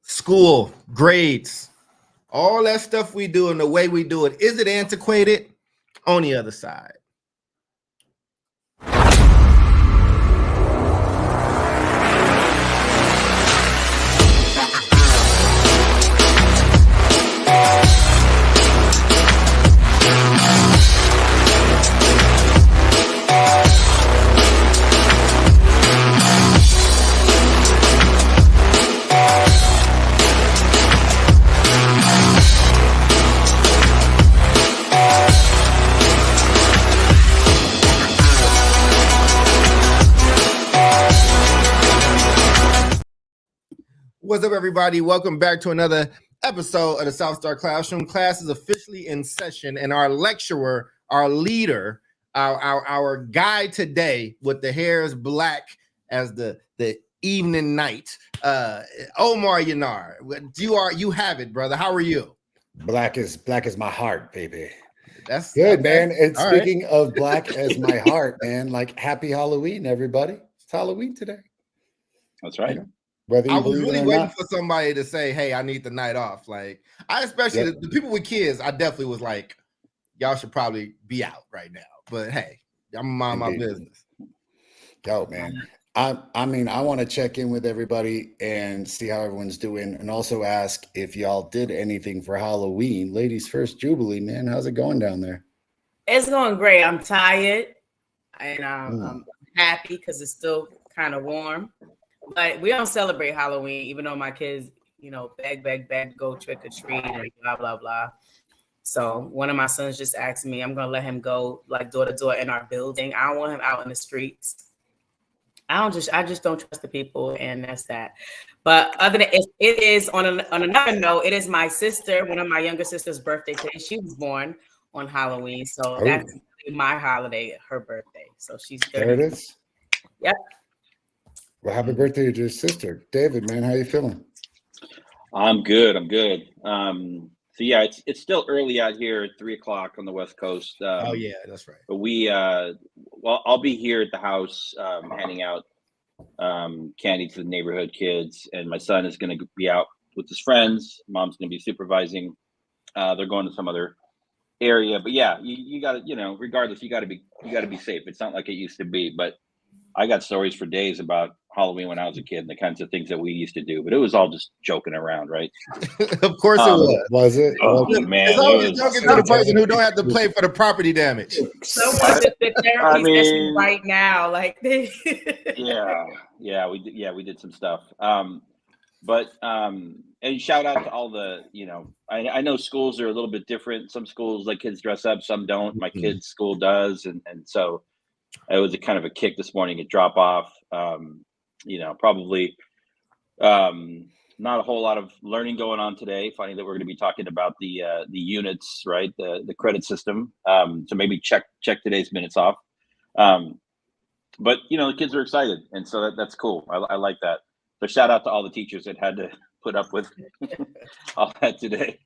School, grades, all that stuff we do and the way we do it. Is it antiquated? On the other side. What's up, everybody? Welcome back to another episode of the South Star Classroom. Class is officially in session, and our lecturer, our leader, our guy today with the hair is black as the evening night, Omar Yanar. You have it, brother. How are you? Black is my heart, baby. That's good, man. And all speaking right. of black as my heart, man, like happy Halloween, everybody. It's Halloween today. That's right. You know? Whether you I was really waiting not. for somebody to say, "Hey, I need the night off." Like, especially the people with kids, I definitely was like, "Y'all should probably be out right now." But hey, I'm mind my business. Yo, man. I mean, I want to check in with everybody and see how everyone's doing, and also ask if y'all did anything for Halloween. Ladies first, Jubilee, man, how's it going down there? It's going great. I'm tired, and I'm happy because it's still kind of warm. But we don't celebrate Halloween, even though my kids, beg, go trick or treat and blah, blah, blah. So one of my sons just asked me, I'm going to let him go like door to door in our building. I don't want him out in the streets. I just don't trust the people, and that's that. But other than it is on another note, it is my sister, one of my younger sister's birthday today. She was born on Halloween. So that's my holiday, her birthday. So she's 30. There it is. Yep. Well, happy birthday to your sister. David, man, how you feeling? I'm good. So yeah, it's still early out here at 3:00 on the West Coast. Oh yeah, that's right. But I'll be here at the house handing out candy to the neighborhood kids, and my son is going to be out with his friends. Mom's going to be supervising. They're going to some other area, but yeah, you got to, regardless, you got to be safe. It's not like it used to be, but I got stories for days about Halloween when I was a kid and the kinds of things that we used to do, but it was all just joking around, right? Of course it was. Was it? Oh, man. It's always joking to the person who don't have to pay for the property damage. Someone did the therapy session right now. Like we did some stuff. And shout out to all the, I know schools are a little bit different. Some schools let kids dress up, some don't. My kid's school does. And so it was a kind of a kick this morning at drop off. Probably not a whole lot of learning going on today. Funny that we're going to be talking about the units, right? The credit system. So maybe check today's minutes off. But the kids are excited, and so that's cool. I like that. So shout out to all the teachers that had to put up with all that today.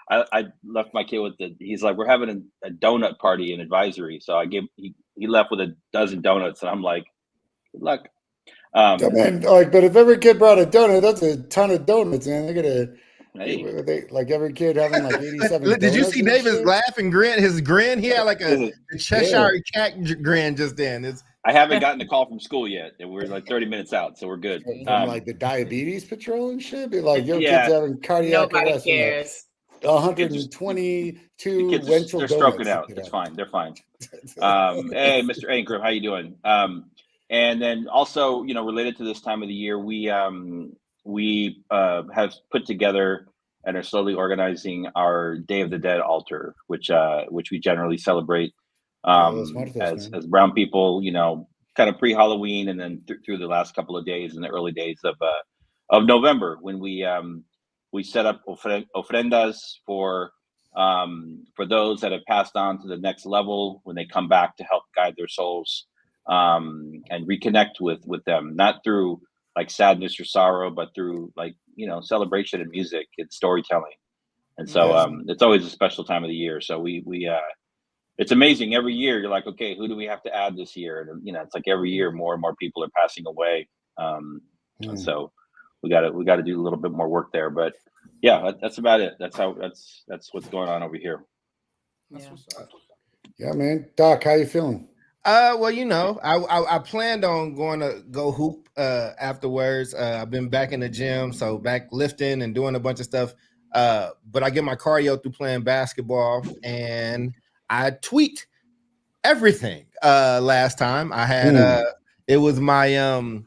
I left my kid with he's like, we're having a donut party in advisory. So he left with a dozen donuts, and I'm like, good luck. Man, but if every kid brought a donut, that's a ton of donuts, man. They like every kid having like 87. Did you see David's laugh and grin? His grin, he had like a Cheshire cat grin just then. I haven't gotten a call from school yet, and we're like 30 minutes out, so we're good. From like the diabetes patrol and shit, be like, your kids having cardiac nobody arrest. Cares. 122 the kids they're stroking out. It's fine. They're fine. Hey, Mr. Ankrum, how you doing? And then also, related to this time of the year, we have put together and are slowly organizing our Day of the Dead altar, which we generally celebrate as brown people, kind of pre-Halloween, and then through the last couple of days in the early days of November, when we set up ofrendas for those that have passed on to the next level when they come back to help guide their souls and reconnect with them, not through like sadness or sorrow, but through like celebration and music and storytelling. And so it's always a special time of the year. So we it's amazing. Every year you're like, okay, who do we have to add this year? And it's like every year more and more people are passing away. And so we got to do a little bit more work there. But yeah, that's about it. That's what's going on over here. Yeah, man. Doc, how you feeling? Well, I planned on going to go hoop afterwards. I've been back in the gym, so back lifting and doing a bunch of stuff. But I get my cardio through playing basketball, and I tweaked everything last time. I had it was my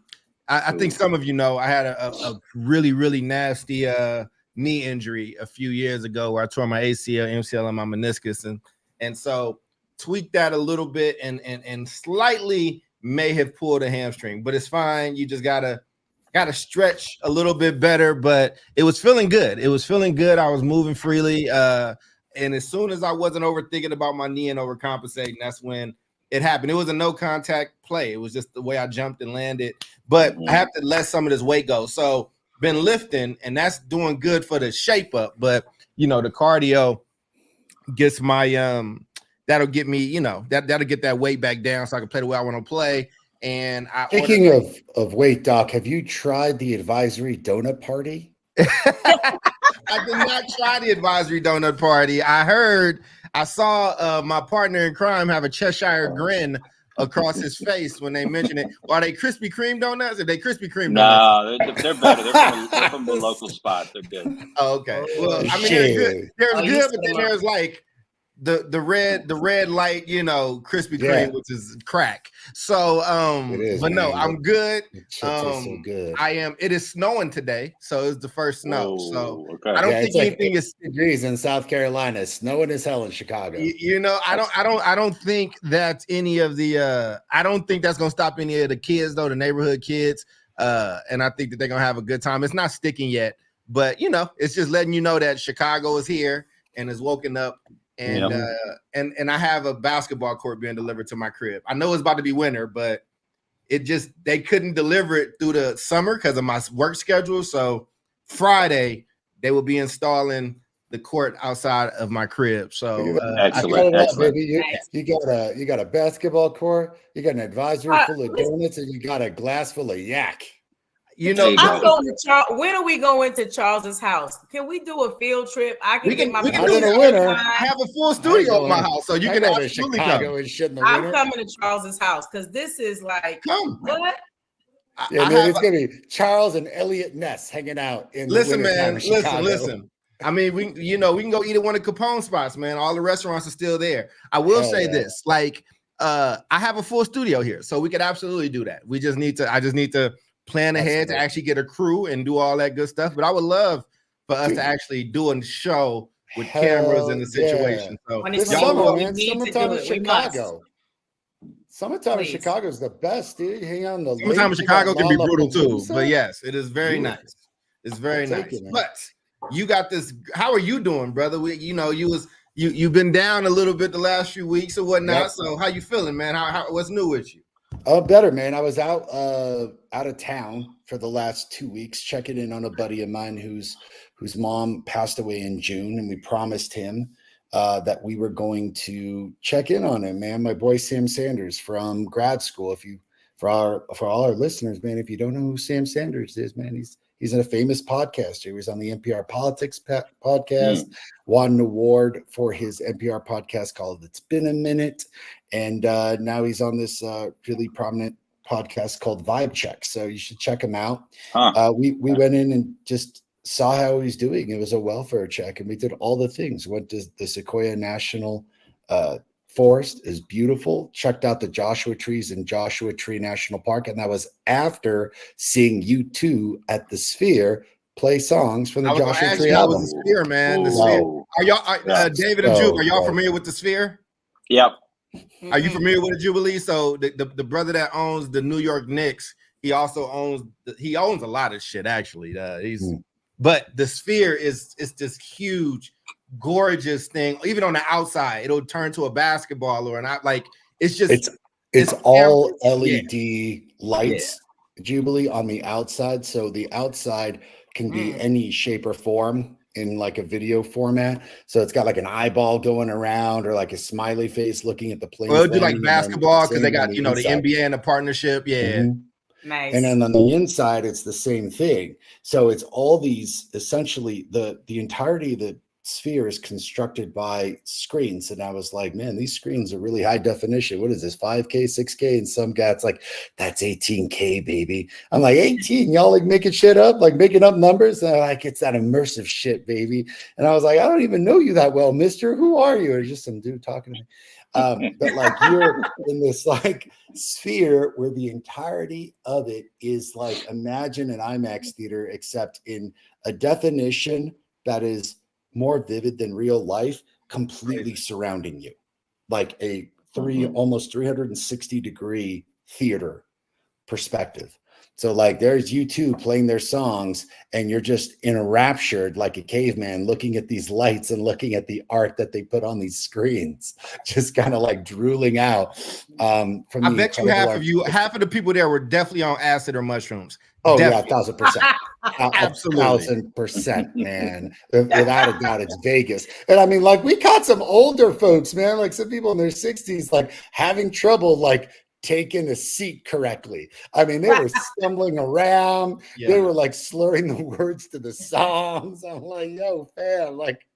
I think some of you know I had a really, really nasty knee injury a few years ago where I tore my ACL, MCL, and my meniscus, and so tweaked that a little bit and slightly may have pulled a hamstring, but it's fine. You just gotta stretch a little bit better, but it was feeling good. I was moving freely. And as soon as I wasn't overthinking about my knee and overcompensating, that's when it happened. It was a no contact play. It was just the way I jumped and landed, but I have to let some of this weight go. So been lifting, and that's doing good for the shape up, but the cardio gets my that'll get me, that'll get that weight back down so I can play the way I want to play. And speaking of weight, Doc, have you tried the advisory donut party? I did not try the advisory donut party. I saw my partner in crime have a Cheshire grin across his face when they mentioned it. Are they Krispy Kreme donuts? Are they Krispy Kreme donuts? No, they're better. They're from the local spot. They're good. Oh, okay. Well, I mean, they're good. There's good, but then there's like the red light, Krispy Kreme, which is crack. So but no, I'm good. So good. I am. It is snowing today, so it's the first snow. So okay. I don't think anything is degrees in South Carolina. Snowing as hell in Chicago. I don't think that's any of the I don't think that's gonna stop any of the kids though, the neighborhood kids. And I think that they're gonna have a good time. It's not sticking yet, but it's just letting you know that Chicago is here and is woken up. And and I have a basketball court being delivered to my crib. I know it's about to be winter, but they couldn't deliver it through the summer because of my work schedule. So Friday they will be installing the court outside of my crib. So excellent. Baby. You got a basketball court, you got an advisory full of donuts, and you got a glass full of yak. I'm going to Charles. When are we going to Charles's house? Can we do a field trip? I can get my. We can do the winter. I have a full studio at my house, so you can absolutely come. I'm coming to Charles's house because this is like what? Yeah, man, it's gonna be Charles and Elliot Ness hanging out in. Listen, man. Listen. I mean, we can go eat at one of Capone spots, man. All the restaurants are still there. I will say this, I have a full studio here, so we could absolutely do that. I just need to plan ahead to actually get a crew and do all that good stuff. But I would love for us to actually do a show with cameras in the situation. So summertime in Chicago. Summertime in Chicago is the best, dude. You hang out in the summertime in Chicago can be brutal too. But yes, it is very nice. It's very nice. But you got this. How are you doing, brother? You've been down a little bit the last few weeks or whatnot. Yep. So how you feeling, man? What's new with you? Better, man. I was out of town for the last 2 weeks, checking in on a buddy of mine whose mom passed away in June, and we promised him that we were going to check in on him, man. My boy Sam Sanders from grad school. For all our listeners, man, if you don't know who Sam Sanders is, man, he's a famous podcaster. He was on the NPR Politics podcast, won an award for his NPR podcast called It's Been a Minute. And now he's on this really prominent podcast called Vibe Check. So you should check him out. We went in and just saw how he's doing. It was a welfare check, and we did all the things. Went to the Sequoia National Forest, is beautiful. Checked out the Joshua trees in Joshua Tree National Park, and that was after seeing U2 at the Sphere play songs from the Joshua Tree album. The Sphere, man. The Sphere. Are y'all, David and Juke? Are y'all familiar with the Sphere? Yep. Are you familiar with the Jubilee? So the brother that owns the New York Knicks, he also owns a lot of shit actually. But the Sphere is this huge, gorgeous thing. Even on the outside, it'll turn to a basketball or not. Like it's all LED lights. Jubilee on the outside, so the outside can be any shape or form in like a video format. So it's got like an eyeball going around or like a smiley face looking at the plane. Well, do like basketball because they got the NBA and the partnership. Yeah. Nice. And then on the inside, it's the same thing. So it's all these, essentially, the entirety of the sphere is constructed by screens. And I was like, man, these screens are really high definition. What is this, 5K, 6K? And some guy's like, that's 18K, baby. I'm like, 18? Y'all like making shit up, like making up numbers? And they're like, it's that immersive shit, baby. And I was like, I don't even know you that well, mister. Who are you? Or just some dude talking to me. But like you're in this like sphere where the entirety of it is like, imagine an IMAX theater, except in a definition that is more vivid than real life, completely surrounding you, like a almost 360-degree theater perspective. So like there's U2 playing their songs and you're just enraptured like a caveman looking at these lights and looking at the art that they put on these screens, just kind of like drooling out. I bet you half of the people there were definitely on acid or mushrooms. Oh definitely. Yeah, 1,000%. Absolutely. 1,000%, man. Without a doubt, it's Vegas. And I mean, like we caught some older folks, man, like some people in their 60s, like having trouble, like taking a seat correctly. I mean, they were stumbling around. Yeah. They were like slurring the words to the songs. I'm like, yo, fam, like,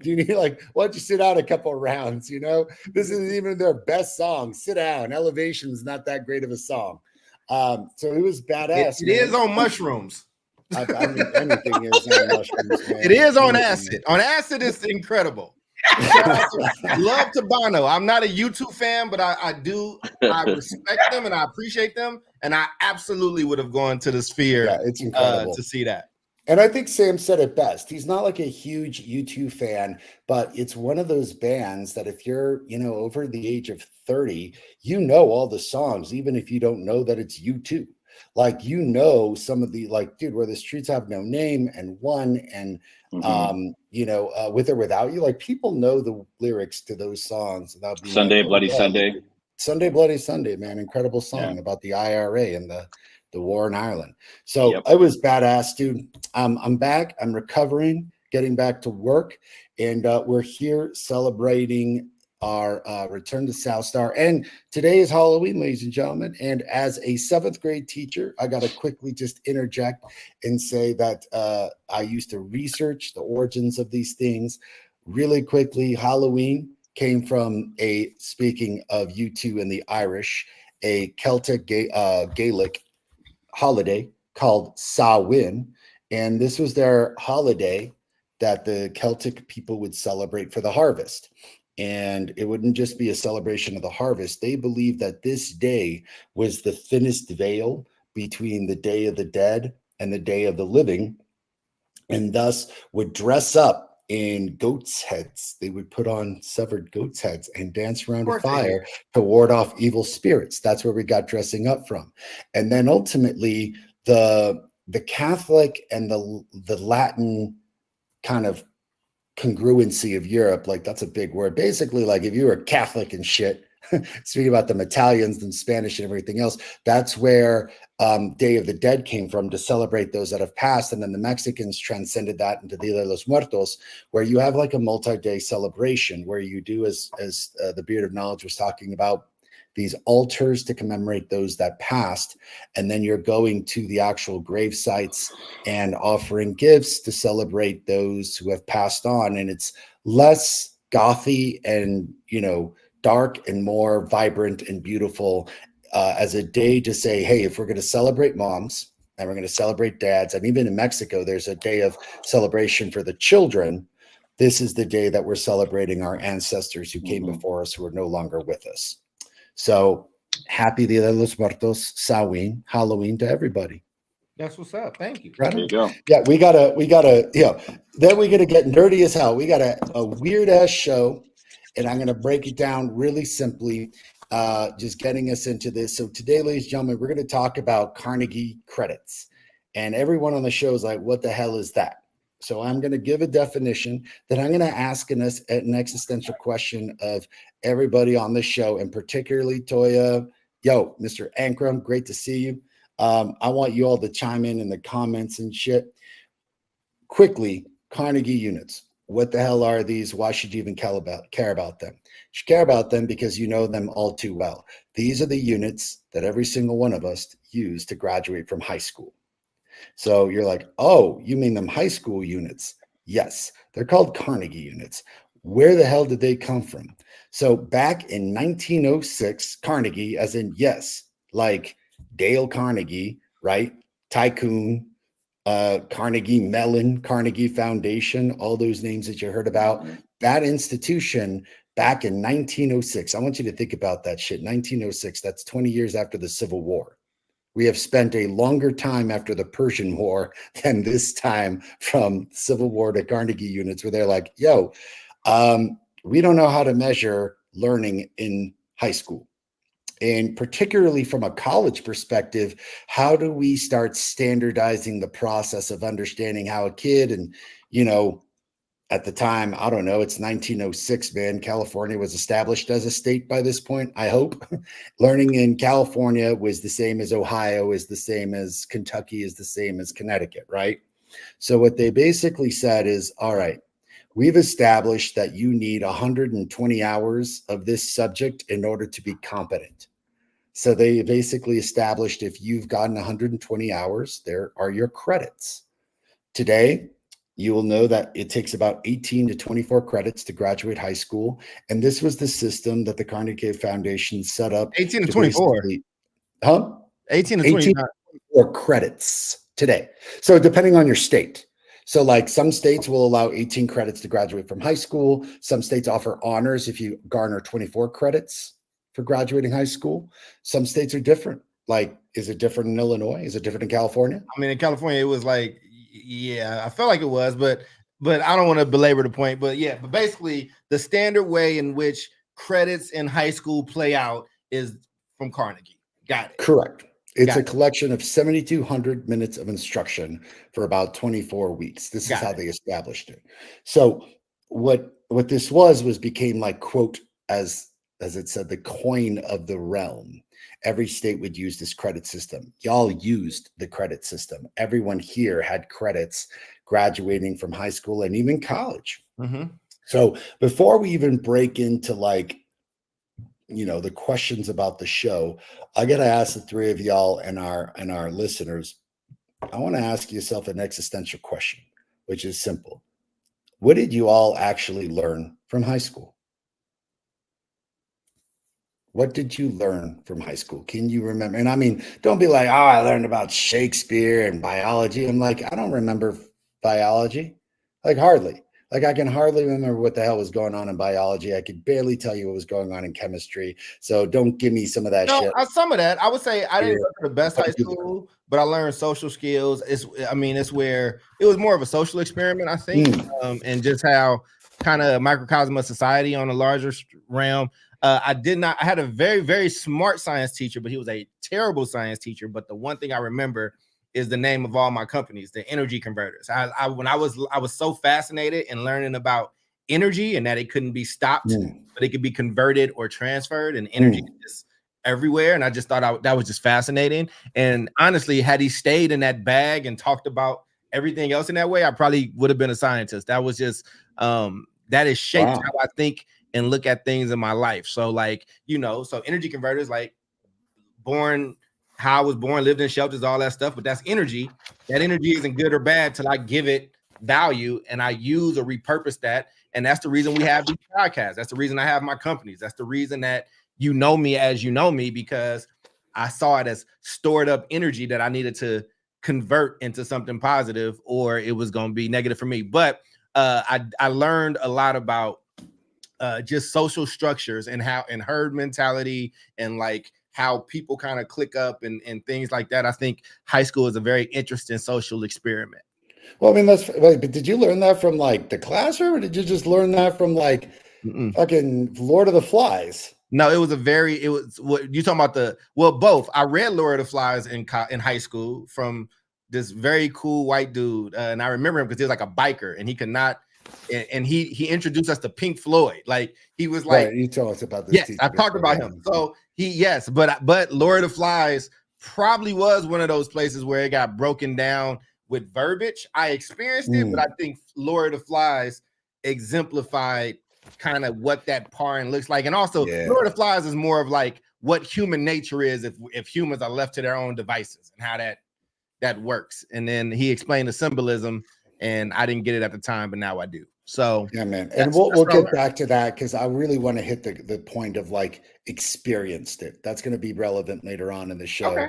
do you need like, why don't you sit out a couple of rounds? You know, this isn't even their best song. Sit down. Elevation's not that great of a song. So it was badass. It is on mushrooms. I mean, anything is on mushrooms, man. It is on acid. On acid, it's incredible. Love to Bono. I'm not a U2 fan, but I respect them and I appreciate them. And I absolutely would have gone to the Sphere. Yeah, it's incredible to see that. And I think Sam said it best. He's not like a huge U2 fan, but it's one of those bands that if you're, you know, over the age of 30, you know all the songs, even if you don't know that it's U2. Like, you know, some of the, like, dude, Where the Streets Have No Name and One and, you know, With or Without You, like, people know the lyrics to those songs. Sunday, like, Bloody Sunday. Sunday, Bloody Sunday, man. Incredible song about the IRA and the war in Ireland. So I was badass, dude. I'm back. I'm recovering, getting back to work. And we're here celebrating our return to South Star. And today is Halloween, ladies and gentlemen. And as a 7th grade teacher, I got to quickly just interject and say that I used to research the origins of these things really quickly. Halloween came from speaking of U2 and the Irish, a Celtic Gaelic holiday called Samhain. And this was their holiday that the Celtic people would celebrate for the harvest. And it wouldn't just be a celebration of the harvest. They believed that this day was the thinnest veil between the Day of the Dead and the Day of the Living, and thus would dress up in goats' heads. They would put on severed goats' heads and dance around a fire to ward off evil spirits. That's where we got dressing up from. And then ultimately, the Catholic and the Latin kind of congruency of Europe, like, that's a big word. Basically, like, if you were Catholic and shit, speaking about them Italians and Spanish and everything else, that's where Day of the Dead came from, to celebrate those that have passed. And then the Mexicans transcended that into Dia de los Muertos, where you have like a multi-day celebration where you do, as the Beard of Knowledge was talking about, these altars to commemorate those that passed. And then you're going to the actual grave sites and offering gifts to celebrate those who have passed on. And it's less gothy and, you know, dark and more vibrant and beautiful as a day to say, hey, if we're going to celebrate moms and we're going to celebrate dads, and even in Mexico, there's a day of celebration for the children. This is the day that we're celebrating our ancestors who came before us, who are no longer with us. So happy Dia de los Muertos, Samhain, Halloween to everybody. That's what's up. Thank you. Right. There you go. Yeah, we gotta, you know, then we're gonna get nerdy as hell. We got a weird ass show, and I'm gonna break it down really simply, just getting us into this. So today, ladies and gentlemen, we're gonna talk about Carnegie credits. And everyone on the show is like, what the hell is that? So I'm going to give a definition, that I'm going to ask an existential question of everybody on the show, and particularly Toya. Yo, Mr. Ankrum, great to see you. I want you all to chime in the comments and shit. Quickly, Carnegie units. What the hell are these? Why should you even care about them? You should care about them because you know them all too well. These are the units that every single one of us use to graduate from high school. So you're like, oh, you mean them high school units? Yes, they're called Carnegie units. Where the hell did they come from? So back in 1906, Carnegie, as in, yes, like Dale Carnegie, right? Tycoon, Carnegie Mellon, Carnegie Foundation, all those names that you heard about. That institution back in 1906, I want you to think about that shit. 1906, that's 20 years after the Civil War. We have spent a longer time after the Persian War than this time from Civil War to Carnegie units, where they're like, yo, we don't know how to measure learning in high school. And particularly from a college perspective, how do we start standardizing the process of understanding how a kid, and, you know, at the time, I don't know, it's 1906, man. California was established as a state by this point, I hope. Learning in California was the same as Ohio, is the same as Kentucky, is the same as Connecticut, right? So what they basically said is, all right, we've established that you need 120 hours of this subject in order to be competent. So they basically established if you've gotten 120 hours, there are your credits. Today, you will know that it takes about 18 to 24 credits to graduate high school. And this was the system that the Carnegie Foundation set up. 18 to 24. 18 to 24 credits today. So depending on your state. So like some states will allow 18 credits to graduate from high school. Some states offer honors if you garner 24 credits for graduating high school. Some states are different. Like, is it different in Illinois? Is it different in California? I mean, in California, it was like, yeah, I felt like it was, but I don't want to belabor the point. But yeah, but basically the standard way in which credits in high school play out is from Carnegie. Got it. Correct. It's a collection of 7,200 minutes of instruction for about 24 weeks. This is how they established it. So what this became like, quote, as it said, the coin of the realm. Every state would use this credit system. Y'all used the credit system. Everyone here had credits graduating from high school and even college. Mm-hmm. So before we even break into like, you know, the questions about the show, I got to ask the three of y'all and our listeners, I want to ask yourself an existential question, which is simple. What did you all actually learn from high school? What did you learn from high school? Can you remember? And I mean, don't be like, oh, I learned about Shakespeare and biology. I'm like, I don't remember biology. Like hardly. Like I can hardly remember what the hell was going on in biology. I could barely tell you what was going on in chemistry. So don't give me some of that shit. Some of that. I would say I didn't go to the best high school, but I learned social skills. It's where it was more of a social experiment, I think, and just how kind of microcosm of society on a larger realm. I had a very, very smart science teacher, but he was a terrible science teacher. But the one thing I remember is the name of all my companies, the energy converters. I was so fascinated in learning about energy and that it couldn't be stopped, but it could be converted or transferred, and energy is everywhere. And I just thought that was just fascinating. And honestly, had he stayed in that bag and talked about everything else in that way, I probably would have been a scientist. That was just that is shaped how I think and look at things in my life. So like, you know, so energy converters, like how I was born, lived in shelters, all that stuff, but that's energy. That energy isn't good or bad till I give it value and I use or repurpose that. And that's the reason we have these podcasts. That's the reason I have my companies. That's the reason that you know me as you know me, because I saw it as stored up energy that I needed to convert into something positive, or it was going to be negative for me. But I learned a lot about just social structures and herd mentality and like how people kind of click up and things like that. I think high school is a very interesting social experiment. Well, I mean, but did you learn that from like the classroom, or did you just learn that from like fucking Lord of the Flies? No, it was what you talking about both. I read Lord of the Flies in high school from this very cool white dude. And I remember him because he was like a biker and he could not, and he introduced us to Pink Floyd. Like he was like, you told us about this. Yes, I talked about him. So but Lord of the Flies probably was one of those places where it got broken down with verbiage. I experienced it, but I think Lord of the Flies exemplified kind of what that parring looks like. And also Lord of the Flies is more of like what human nature is if humans are left to their own devices and how that works. And then he explained the symbolism, and I didn't get it at the time, but now I do. So yeah, man. And we'll get back to that because I really want to hit the point of like experienced it. That's going to be relevant later on in the show. Okay.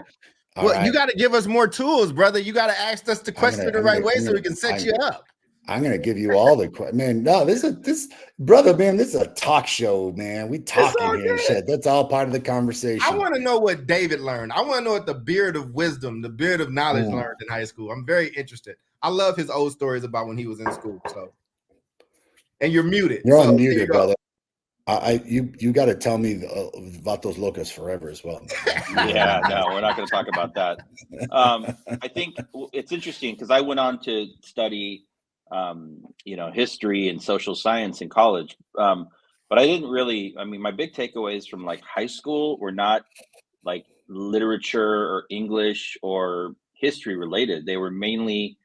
Well, right. You got to give us more tools, brother. You got to ask us the question the right way so we can set you up. I'm gonna give you all the man. No, this brother, man. This is a talk show, man. We talking here, shit. That's all part of the conversation. I want to know what David learned. I want to know what the beard of wisdom, the beard of knowledge learned in high school. I'm very interested. I love his old stories about when he was in school. So, and you're muted. You're unmuted, brother. You got to tell me about those locusts forever as well. Yeah, no, we're not going to talk about that. I think it's interesting because I went on to study, history and social science in college, but I didn't really. I mean, my big takeaways from like high school were not like literature or English or history related. They were mainly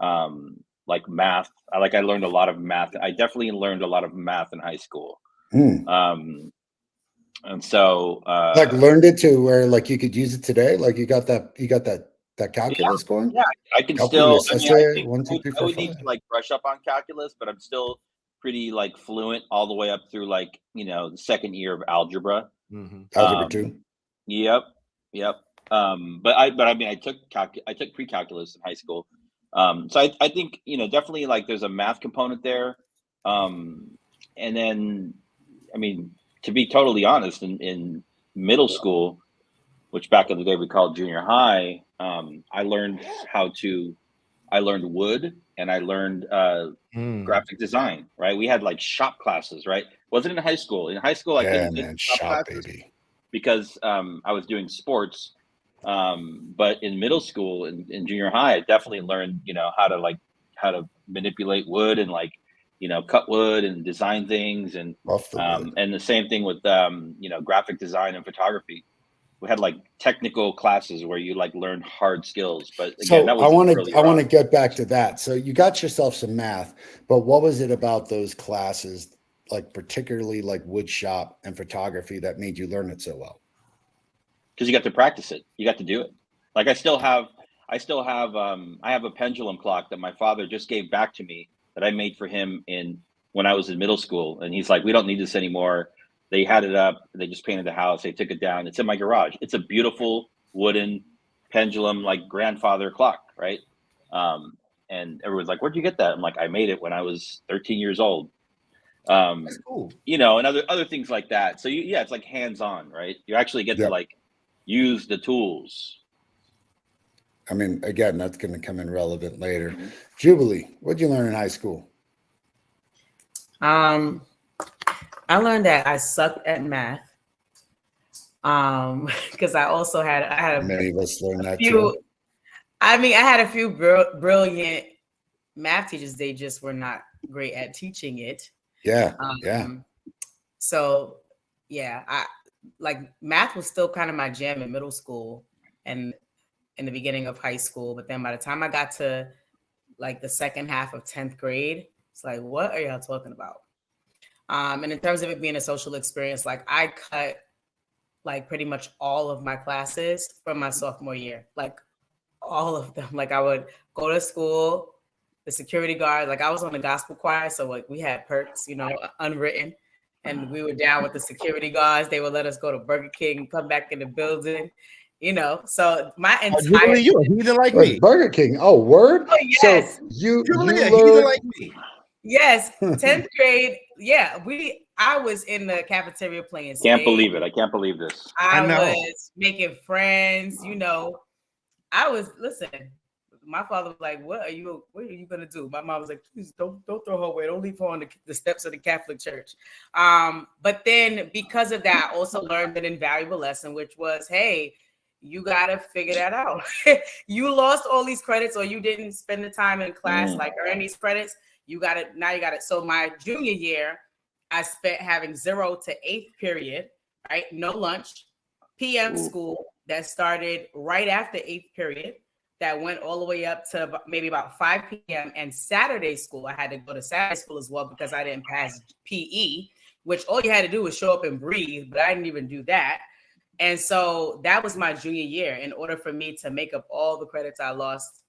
like math. I learned a lot of math. I definitely learned a lot of math in high school. And so like learned it to where like you could use it today, like you got that calculus going. Yeah, I can calculus, still I would need to like brush up on calculus, but I'm still pretty like fluent all the way up through like the second year of algebra. Algebra 2. Yep. But I mean I took pre-calculus in high school. So I think definitely like there's a math component there. And then I mean, to be totally honest, in middle school, which back in the day we called junior high, I learned wood and I learned graphic design, right? We had like shop classes, right? Wasn't in high school. In high school, I couldn't take shop classes because I was doing sports. But in middle school and in junior high, I definitely learned, how to manipulate wood and like, cut wood and design things. And the same thing with, graphic design and photography. We had like technical classes where you like learn hard skills, but again, that was I want to get back to that. So you got yourself some math, but what was it about those classes, like particularly like wood shop and photography, that made you learn it so well? Because you got to practice it. You got to do it. Like I have a pendulum clock that my father just gave back to me that I made for him when I was in middle school. And he's like, we don't need this anymore. They had it up. They just painted the house. They took it down. It's in my garage. It's a beautiful wooden pendulum, like grandfather clock, right? And everyone's like, where'd you get that? I'm like, I made it when I was 13 years old. That's cool. And other things like that. So it's like hands-on, right? You actually get to like use the tools. I mean, again, that's going to come in relevant later. Jubilee, what'd you learn in high school? I learned that I sucked at math. Because I also had many of us learned that too. I mean, I had a few brilliant math teachers. They just were not great at teaching it. Yeah. So I like math was still kind of my jam in middle school and in the beginning of high school. But then by the time I got to like the second half of 10th grade, it's like, what are y'all talking about? And in terms of it being a social experience, like I cut like pretty much all of my classes from my sophomore year, like all of them. Like I would go to school, the security guard, like I was on the gospel choir. So like we had perks, unwritten, and we were down with the security guards. They would let us go to Burger King, come back in the building, so my entire you a heathen like me. Burger King. Oh, word. Oh, yes. So you heathen like me. Yes, 10th grade. Yeah, I was in the cafeteria playing spades. Can't believe it. I can't believe this. I was making friends, listen, my father was like, what are you gonna do? My mom was like, please don't throw her away. Don't leave her on the steps of the Catholic Church. But then because of that, I also learned an invaluable lesson, which was, hey, you gotta figure that out. You lost all these credits or you didn't spend the time in class, like earn these credits. You got it. So my junior year, I spent having 0 to 8th period, right? No lunch, PM school that started right after 8th period that went all the way up to maybe about 5 p.m. and Saturday school. I had to go to Saturday school as well because I didn't pass PE, which all you had to do was show up and breathe, but I didn't even do that. And so that was my junior year in order for me to make up all the credits I lost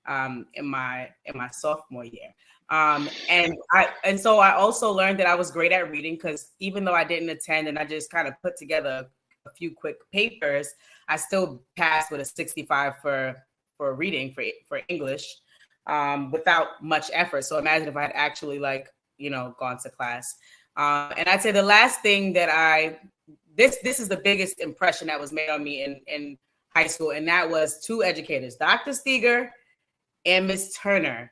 in my sophomore year. And so I also learned that I was great at reading, because even though I didn't attend and I just kind of put together a few quick papers, I still passed with a 65 for reading for English without much effort. So imagine if I had actually gone to class. And I'd say the last thing that this is the biggest impression that was made on me in high school, and that was two educators, Dr. Steger and Miss Turner.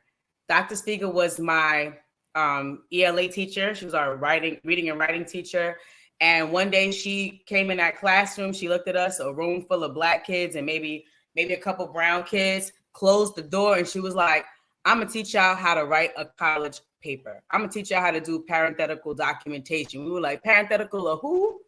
Dr. Steger was my ELA teacher. She was our reading and writing teacher. And one day she came in that classroom, she looked at us, a room full of Black kids and maybe a couple brown kids, closed the door, and she was like, I'm gonna teach y'all how to write a college paper. I'm gonna teach y'all how to do parenthetical documentation. We were like, parenthetical of who?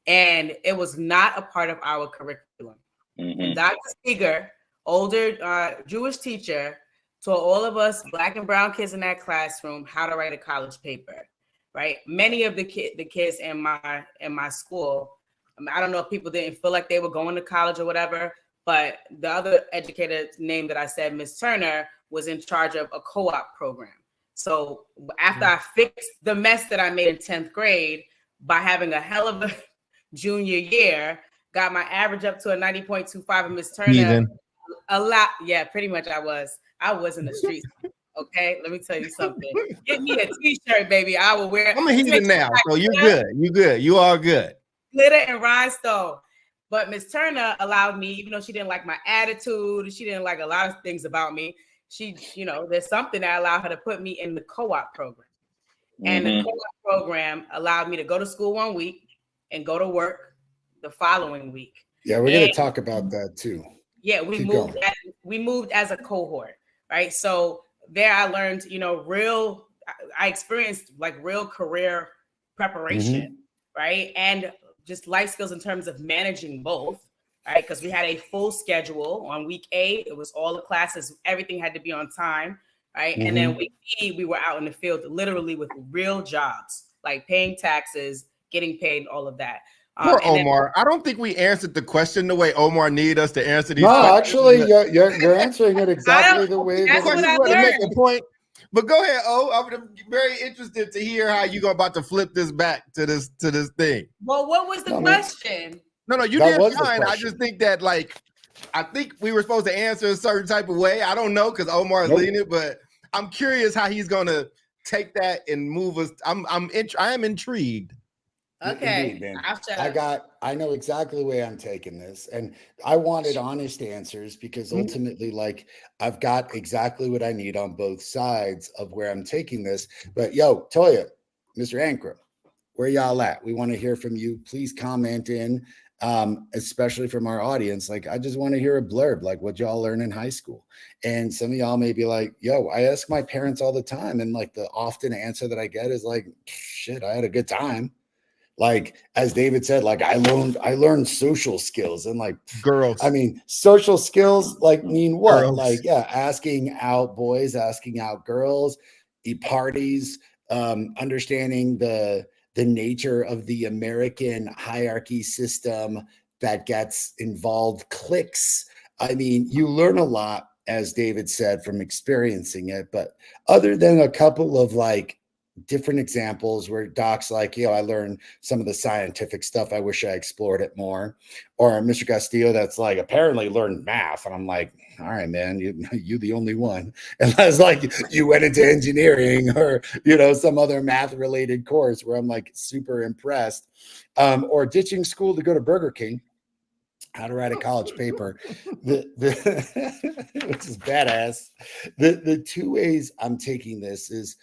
And it was not a part of our curriculum. Mm-hmm. And Dr. Steger, older Jewish teacher, taught all of us Black and brown kids in that classroom how to write a college paper, right? Many of the kids in my school, I don't know if people didn't feel like they were going to college or whatever, but the other educator's name that I said, Miss Turner, was in charge of a co-op program. So after I fixed the mess that I made in 10th grade by having a hell of a junior year, got my average up to a 90.25, and Miss Turner, a lot. Yeah, pretty much I was in the streets. Okay, let me tell you something. Get me a t-shirt, baby. I will wear it. I'm a heathen now, so you're good. You good. You all good. Glitter and rhinestone. But Miss Turner allowed me, even though she didn't like my attitude, she didn't like a lot of things about me. She, there's something that allowed her to put me in the co-op program. And the co-op program allowed me to go to school one week and go to work the following week. Yeah, we're going to talk about that too. Yeah, we moved as a cohort, right? So there I learned, I experienced like real career preparation, right? And just life skills in terms of managing both, right? Because we had a full schedule. On week 8, it was all the classes, everything had to be on time, right? And then week B, we were out in the field literally with real jobs, like paying taxes, getting paid, all of that. Poor Omar. I don't think we answered the question the way Omar needed us to answer these. No, actually, you're answering it exactly the way that I make a point. But go ahead, I'm very interested to hear how you go about to flip this back to this thing. Well, what was the question? No, you did fine. I just think that I think we were supposed to answer a certain type of way. I don't know, because Omar is leading it, but I'm curious how he's gonna take that and move us. I am intrigued. Okay. Indeed, man. I know exactly the way I'm taking this, and I wanted honest answers because ultimately, I've got exactly what I need on both sides of where I'm taking this. But Toya, Mr. Ankrum, where y'all at? We want to hear from you. Please comment in, especially from our audience. I just want to hear a blurb, what y'all learn in high school. And some of y'all may be like, I ask my parents all the time, and the often answer that I get is shit, I had a good time. As David said, I learned social skills, and girls. I mean, social skills mean what? Girls. Asking out boys, asking out girls, parties, understanding the nature of the American hierarchy system that gets involved, cliques. I mean, you learn a lot, as David said, from experiencing it. But other than a couple of different examples where Doc's I learned some of the scientific stuff, I wish I explored it more. Or Mr. Castillo, that's apparently learned math. And I'm all right, man, you the only one. Unless you went into engineering or, some other math related course where I'm super impressed. Or ditching school to go to Burger King. How to write a college paper, which is badass. The two ways I'm taking this is,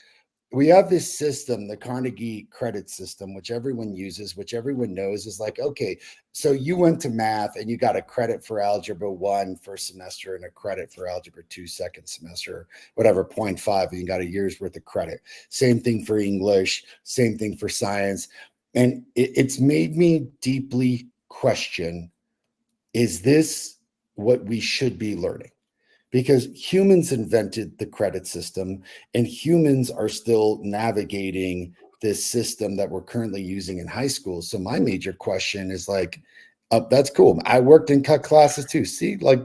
we have this system, the Carnegie credit system, which everyone uses, which everyone knows is okay, so you went to math and you got a credit for algebra 1 first semester and a credit for algebra 2 second semester, whatever, 0.5, and you got a year's worth of credit. Same thing for English, same thing for science. And it's made me deeply question, is this what we should be learning? Because humans invented the credit system, and humans are still navigating this system that we're currently using in high school. So my major question is That's cool. I worked in cut classes too. See, like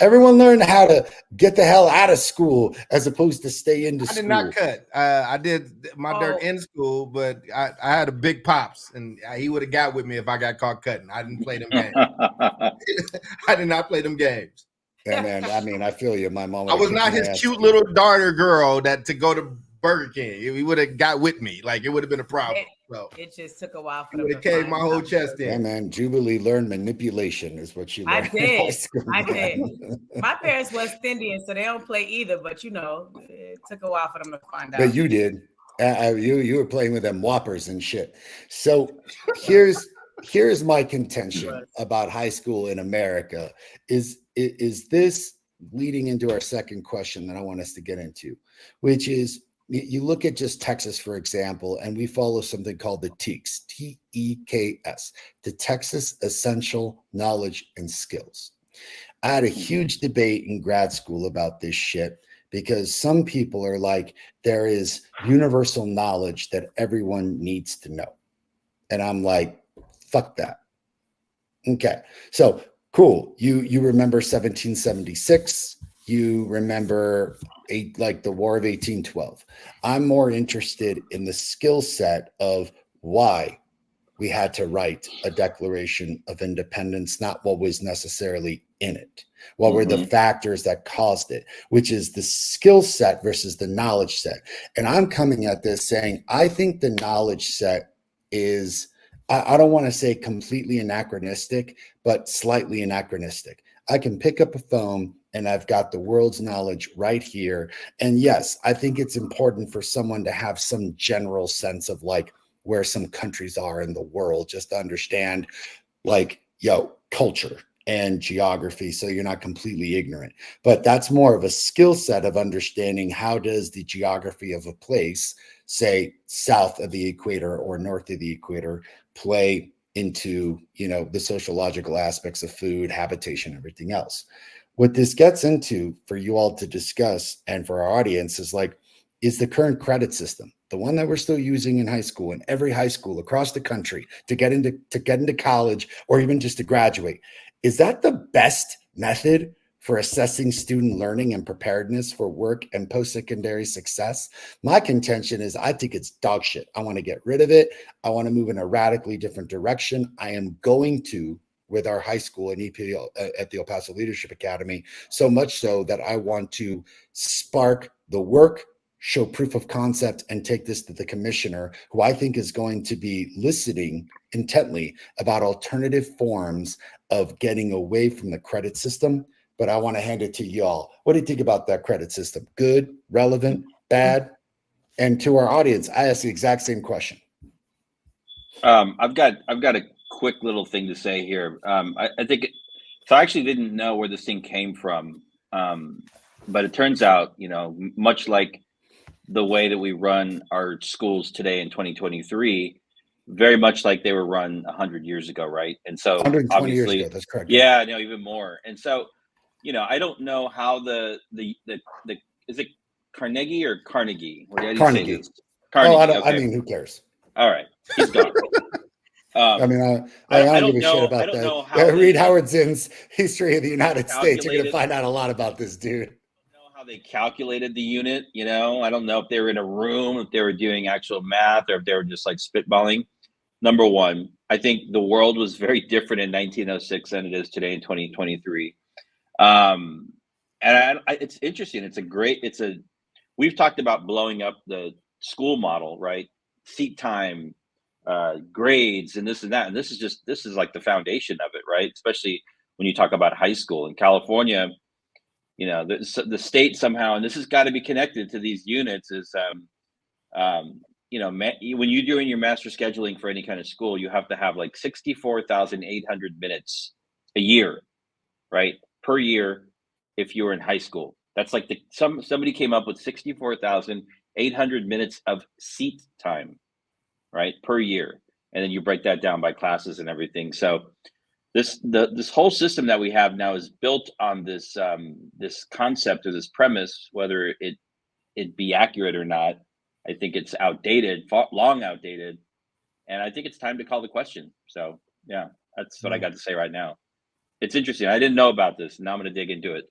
everyone learned how to get the hell out of school as opposed to stay into school. I did not cut. I did my dirt in school, but I had a big pops, and he would have got with me if I got caught cutting. I didn't play them games. I did not play them games. Yeah, man. I mean, I feel you. My mom. I was not his cute little daughter girl that to go to Burger King. He would have got with me. Like it would have been a problem. So it just took a while for them to cave my whole chest in. Yeah, man. Jubilee learned manipulation is what she learned. I did. My parents West Indian, so they don't play either. But you know, it took a while for them to find out. But you did. You were playing with them Whoppers and shit. So here's my contention about high school in America. Is this leading into our second question that I want us to get into, which is you look at just Texas, for example, and we follow something called the TEKS, TEKS, the Texas Essential Knowledge and Skills. I had a huge debate in grad school about this shit because some people are like, there is universal knowledge that everyone needs to know. And I'm like, fuck that. Okay, so cool. You remember 1776. You remember the War of 1812. I'm more interested in the skill set of why we had to write a Declaration of Independence, not what was necessarily in it. What were the factors that caused it, which is the skill set versus the knowledge set. And I'm coming at this saying, I think the knowledge set is, I don't want to say completely anachronistic, but slightly anachronistic. I can pick up a phone and I've got the world's knowledge right here. And yes, I think it's important for someone to have some general sense of like where some countries are in the world, just to understand like, culture and geography. So you're not completely ignorant, but that's more of a skill set of understanding how does the geography of a place, say south of the equator or north of the equator, play into, the sociological aspects of food, habitation, everything else. What this gets into for you all to discuss and for our audience is like, is the current credit system, the one that we're still using in high school, in every high school across the country to get into college or even just to graduate, is that the best method for assessing student learning and preparedness for work and post-secondary success? My contention is I think it's dog shit. I want to get rid of it. I want to move in a radically different direction. I am going to, with our high school and EPL at the El Paso Leadership Academy, so much so that I want to spark the work, show proof of concept, and take this to the commissioner, who I think is going to be listening intently about alternative forms of getting away from the credit system. But I want to hand it to y'all. What do you think about that credit system? Good, relevant, bad? And to our audience, I ask the exact same question. I've got a quick little thing to say here. I think so. I actually didn't know where this thing came from, but it turns out, much like the way that we run our schools today in 2023, very much like they were run 100 years ago, right? And so 120 years ago, that's correct. Yeah, no, even more. And so, I don't know how the is it Carnegie or Carnegie? Carnegie. Carnegie. I mean, who cares? All right, he's gone. I don't give a shit about that. Read Howard Zinn's History of the United States. You're going to find out a lot about this dude. I don't know how they calculated the unit. I don't know if they were in a room, if they were doing actual math, or if they were just like spitballing. Number one, I think the world was very different in 1906 than it is today in 2023. And it's interesting. We've talked about blowing up the school model, right? Seat time, grades, and this and that. And this is like the foundation of it, right? Especially when you talk about high school in California, the state somehow, and this has got to be connected to these units, is, when you're doing your master scheduling for any kind of school, you have to have like 64,800 minutes a year, right? Per year, if you were in high school. That's like somebody came up with 64,800 minutes of seat time, right, per year, and then you break that down by classes and everything. So this whole system that we have now is built on this this concept or this premise, whether it be accurate or not. I think it's outdated, long outdated, and I think it's time to call the question. So yeah, That's what I got to say right now. It's interesting. I didn't know about this. Now I'm going to dig into it.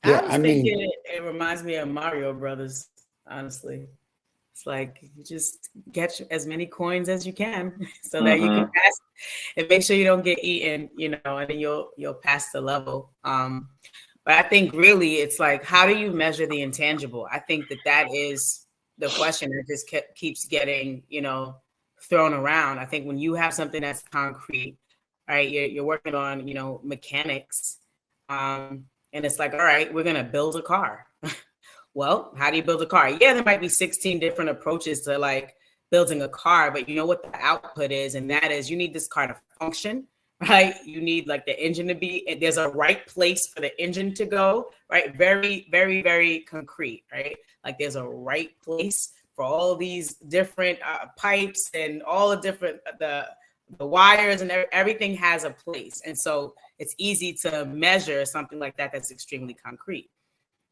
Yeah, I was thinking it reminds me of Mario Brothers, honestly. It's like you just get as many coins as you can so that you can pass and make sure you don't get eaten, and then you'll pass the level. But I think really it's like, how do you measure the intangible? I think that is the question that just keeps getting, thrown around. I think when you have something that's concrete, right, you're working on, mechanics, and it's like, all right, we're going to build a car. Well, how do you build a car? Yeah, there might be 16 different approaches to like building a car, but you know what the output is, and that is you need this car to function, right? You need like the engine to be, there's a right place for the engine to go, right? Very, very, very concrete, right? Like there's a right place for all these different pipes and all the different, the wires and everything has a place. And so it's easy to measure something like that that's extremely concrete.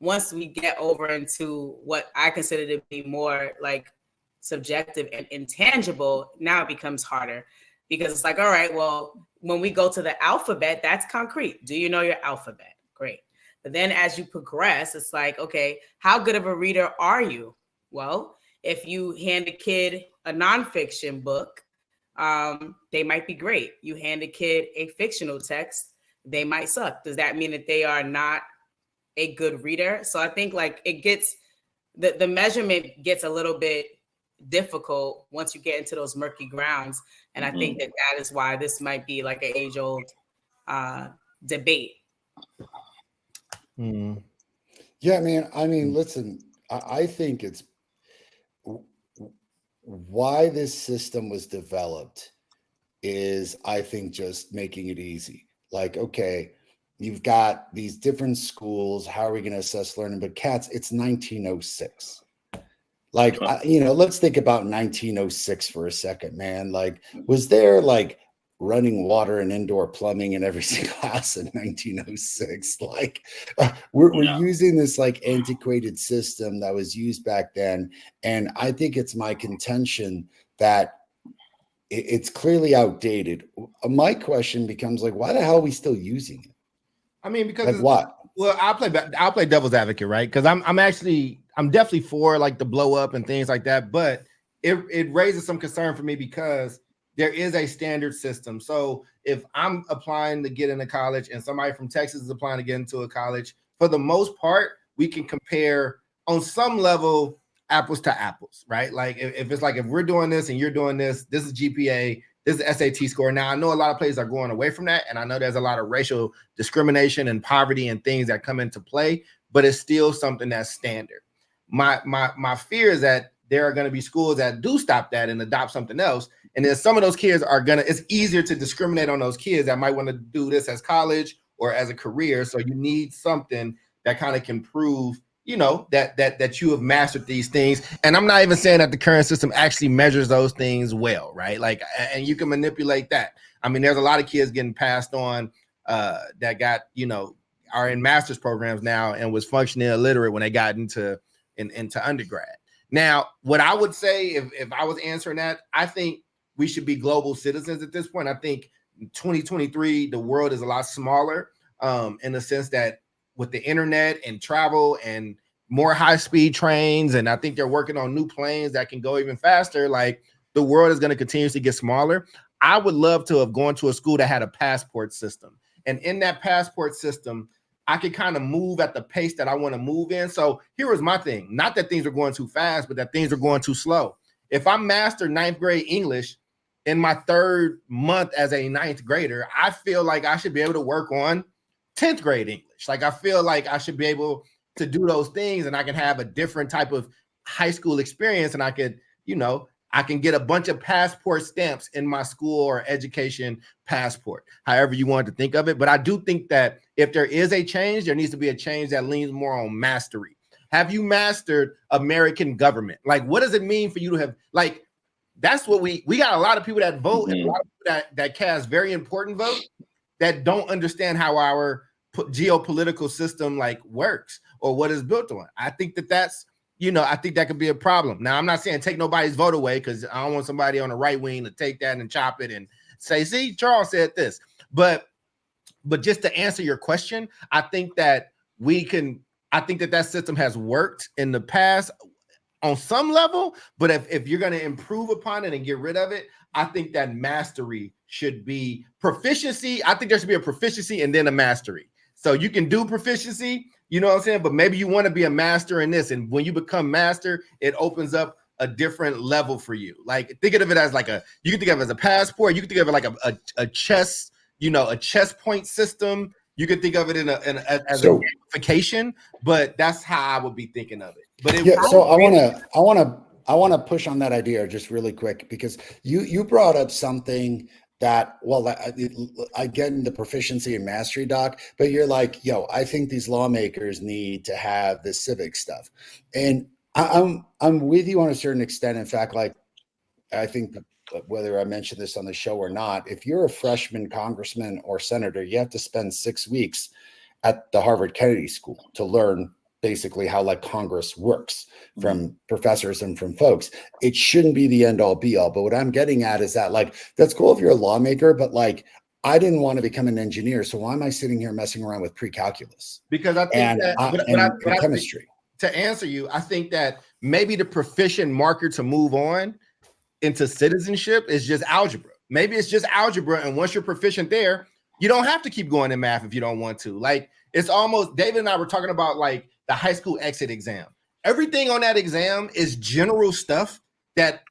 Once we get over into what I consider to be more like subjective and intangible, now it becomes harder because it's like, all right, well, when we go to the alphabet, that's concrete. Do you know your alphabet? Great. But then as you progress, it's like, okay, how good of a reader are you? Well, if you hand a kid a nonfiction book, they mimight be great. You hand a kid a fictional text, they might suck. Does that mean that they are not a good reader? So I think like it gets, the measurement gets a little bit difficult once you get into those murky grounds. And I think that is why this might be like an age-old debate. Yeah, man. I mean, listen, I think it's why this system was developed is, I think, just making it easy. Like, okay, you've got these different schools. How are we going to assess learning? But cats, it's 1906. Like, let's think about 1906 for a second, man. Like, was there like running water and indoor plumbing in every single class in 1906? Like, we're using this like antiquated system that was used back then. And I think it's my contention that it's clearly outdated. My question becomes like, why the hell are we still using it? I mean, because like what? Well, I'll play devil's advocate, right? Because I'm definitely for like the blow up and things like that, but it raises some concern for me because there is a standard system. So if I'm applying to get into college and somebody from Texas is applying to get into a college, for the most part, we can compare on some level apples to apples, right? Like if it's like, if we're doing this and you're doing this, this is GPA, this is SAT score. Now, I know a lot of places are going away from that, and I know there's a lot of racial discrimination and poverty and things that come into play, but it's still something that's standard. My fear is that there are going to be schools that do stop that and adopt something else, and then some of those kids are it's easier to discriminate on those kids that might want to do this as college or as a career. So you need something that kind of can prove, that you have mastered these things. And I'm not even saying that the current system actually measures those things well, right? Like, and you can manipulate that. I mean, there's a lot of kids getting passed on that got, are in master's programs now and was functionally illiterate when they got into undergrad. Now, what I would say if I was answering that, I think we should be global citizens at this point. I think 2023, the world is a lot smaller in the sense that with the internet and travel and more high-speed trains, and I think they're working on new planes that can go even faster, like the world is going to continuously get smaller. I would love to have gone to a school that had a passport system. And in that passport system, I could kind of move at the pace that I want to move in. So here was my thing. Not that things are going too fast, but that things are going too slow. If I mastered 9th grade English in my 3rd month as a 9th grader, I feel like I should be able to work on 10th grade English. Like, I feel like I should be able to do those things and I can have a different type of high school experience. And I could, I can get a bunch of passport stamps in my school or education passport, however you want to think of it. But I do think that if there is a change, there needs to be a change that leans more on mastery. Have you mastered American government? Like, what does it mean for you to have, like, that's what we got a lot of people that vote and a lot of people that cast very important votes that don't understand how our geopolitical system like works or what is built on. I think that's I think that could be a problem. Now, I'm not saying take nobody's vote away, because I don't want somebody on the right wing to take that and chop it and say, see, Charles said this. But just to answer your question, I think that that system has worked in the past on some level, but if you're going to improve upon it and get rid of it, I think that mastery should be proficiency. I think there should be a proficiency and then a mastery. So you can do proficiency, you know what I'm saying? But maybe you want to be a master in this. And when you become master, it opens up a different level for you. Like, think of it as you can think of it as a passport. You can think of it like a chess, a chess point system. You could think of it as a gamification, but that's how I would be thinking of it. But so I want to push on that idea just really quick, because you brought up something that, well, I get in the proficiency and mastery, Doc, but you're like, I think these lawmakers need to have this civic stuff. And I'm with you on a certain extent. In fact, like, I think whether I mentioned this on the show or not, if you're a freshman congressman or senator, you have to spend 6 weeks at the Harvard Kennedy School to learn basically how like Congress works from professors and from folks. It shouldn't be the end all be all. But what I'm getting at is that, like, that's cool if you're a lawmaker, but like, I didn't want to become an engineer. So why am I sitting here messing around with pre-calculus? Because I think and chemistry. To answer you, I think that maybe the proficient marker to move on into citizenship is just algebra. Maybe it's just algebra. And once you're proficient there, you don't have to keep going in math if you don't want to. Like, it's almost, David and I were talking about like the high school exit exam. Everything on that exam is general stuff that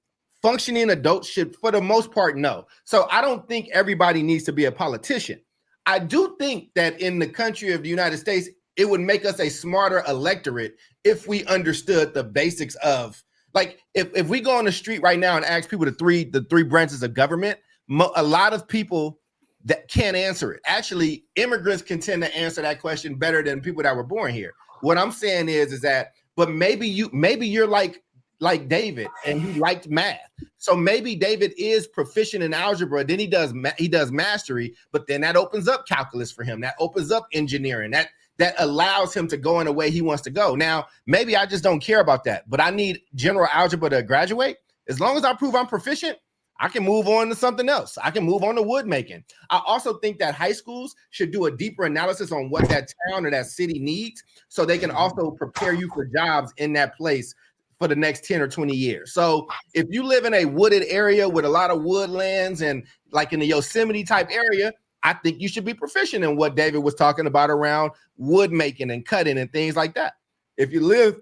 functioning adults should, for the most part, know. So I don't think everybody needs to be a politician. I do think that in the country of the United States, it would make us a smarter electorate if we understood the basics of, like, if we go on the street right now and ask people the three branches of government, a lot of people that can't answer it. Actually, immigrants can tend to answer that question better than people that were born here. What I'm saying is that, but maybe you're like David and he liked math. So maybe David is proficient in algebra. Then he does mastery, but then that opens up calculus for him. That opens up engineering. That allows him to go in a way he wants to go. Now, maybe I just don't care about that, but I need general algebra to graduate. As long as I prove I'm proficient, I can move on to something else. I can move on to wood making. I also think that high schools should do a deeper analysis on what that town or that city needs, so they can also prepare you for jobs in that place for the next 10 or 20 years. So if you live in a wooded area with a lot of woodlands and like in the Yosemite type area, I think you should be proficient in what David was talking about around wood making and cutting and things like that. If you live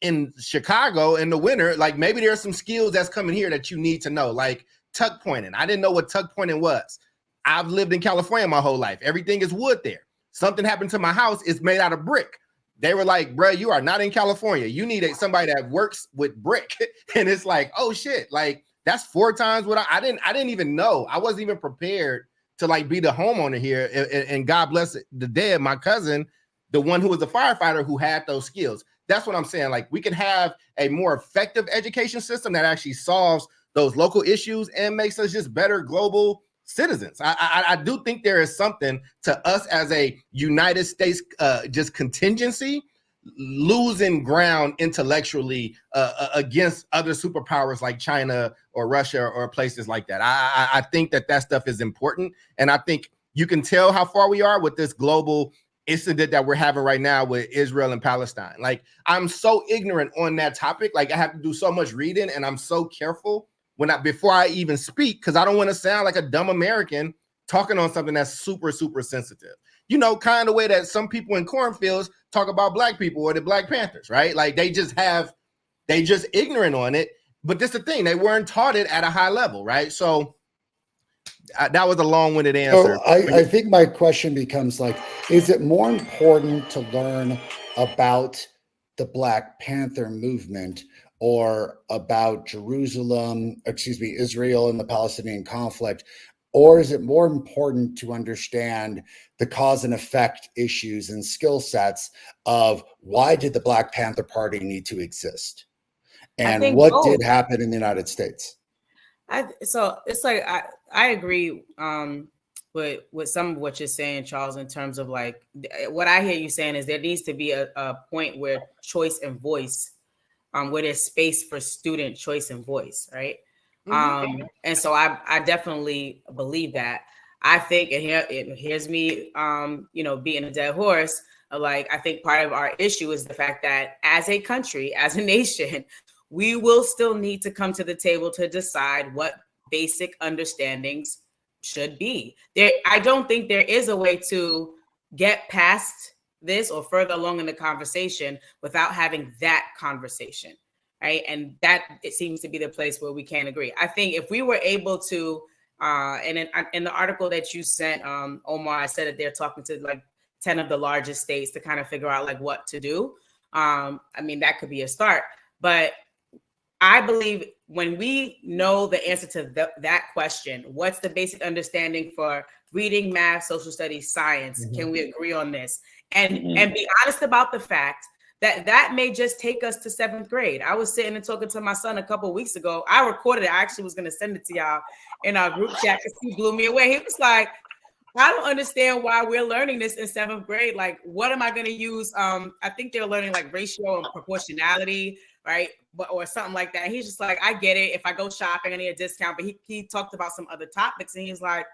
in Chicago in the winter, like, maybe there's some skills that's coming here that you need to know, like tuck pointing. I didn't know what tuck pointing was. I've lived in California my whole life. Everything is wood there. Something happened to my house, it's made out of brick. They were like, bro, you are not in California. You need somebody that works with brick. And it's like, oh shit, like that's 4 times what I didn't even know. I wasn't even prepared to like be the homeowner here. And God bless the dead, my cousin, the one who was a firefighter who had those skills. That's what I'm saying. Like, we can have a more effective education system that actually solves those local issues and makes us just better global citizens. I do think there is something to us as a United States just contingency losing ground intellectually against other superpowers like China or Russia or places like that. I think that stuff is important. And I think you can tell how far we are with this global incident that we're having right now with Israel and Palestine. Like, I'm so ignorant on that topic. Like, I have to do so much reading, and I'm so careful before I even speak, because I don't want to sound like a dumb American talking on something that's super, super sensitive. You know, kind of way that some people in cornfields talk about black people or the Black Panthers, right? Like, they just ignorant on it. But that's the thing, they weren't taught it at a high level, right? So that was a long-winded answer. So I think my question becomes like, is it more important to learn about the Black Panther movement or about Israel and the Palestinian conflict? Or is it more important to understand the cause and effect issues and skill sets of why did the Black Panther Party need to exist? And what did happen in the United States? So it's like, I agree with some of what you're saying, Charles, in terms of like, what I hear you saying is there needs to be a point where choice and voice where there's space for student choice and voice, right? And so I definitely believe that. I think, and here's me, beating a dead horse. Like, I think part of our issue is the fact that as a country, as a nation, we will still need to come to the table to decide what basic understandings should be. I don't think there is a way to get past this or further along in the conversation without having that conversation, right? And that it seems to be the place where we can't agree. I think if we were able to, and in the article that you sent, Omar, I said that they're talking to like 10 of the largest states to kind of figure out like what to do. I mean, that could be a start, but I believe when we know the answer to that question, what's the basic understanding for reading, math, social studies, science? Can we agree on this? And be honest about the fact that may just take us to 7th grade. I was sitting and talking to my son a couple of weeks ago. I recorded it. I actually was going to send it to y'all in our group chat because he blew me away. He was like, I don't understand why we're learning this in 7th grade. Like, what am I going to use? I think they're learning like ratio and proportionality, right? Or something like that. And he's just like, I get it. If I go shopping, I need a discount. But he talked about some other topics, and he's like,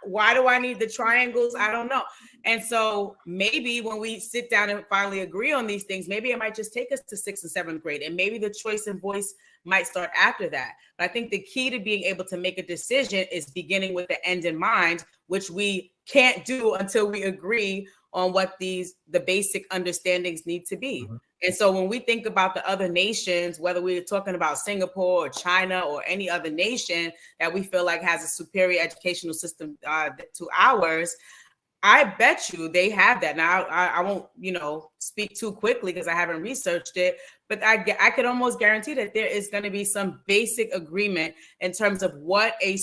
why do I need the triangles? I don't know. And so maybe when we sit down and finally agree on these things, maybe it might just take us to 6th and 7th grade. And maybe the choice and voice might start after that. But I think the key to being able to make a decision is beginning with the end in mind, which we can't do until we agree on what the basic understandings need to be. And so when we think about the other nations, whether we're talking about Singapore or China or any other nation that we feel like has a superior educational system to ours, I bet you they have that. Now, I won't, speak too quickly because I haven't researched it, but I could almost guarantee that there is going to be some basic agreement in terms of what a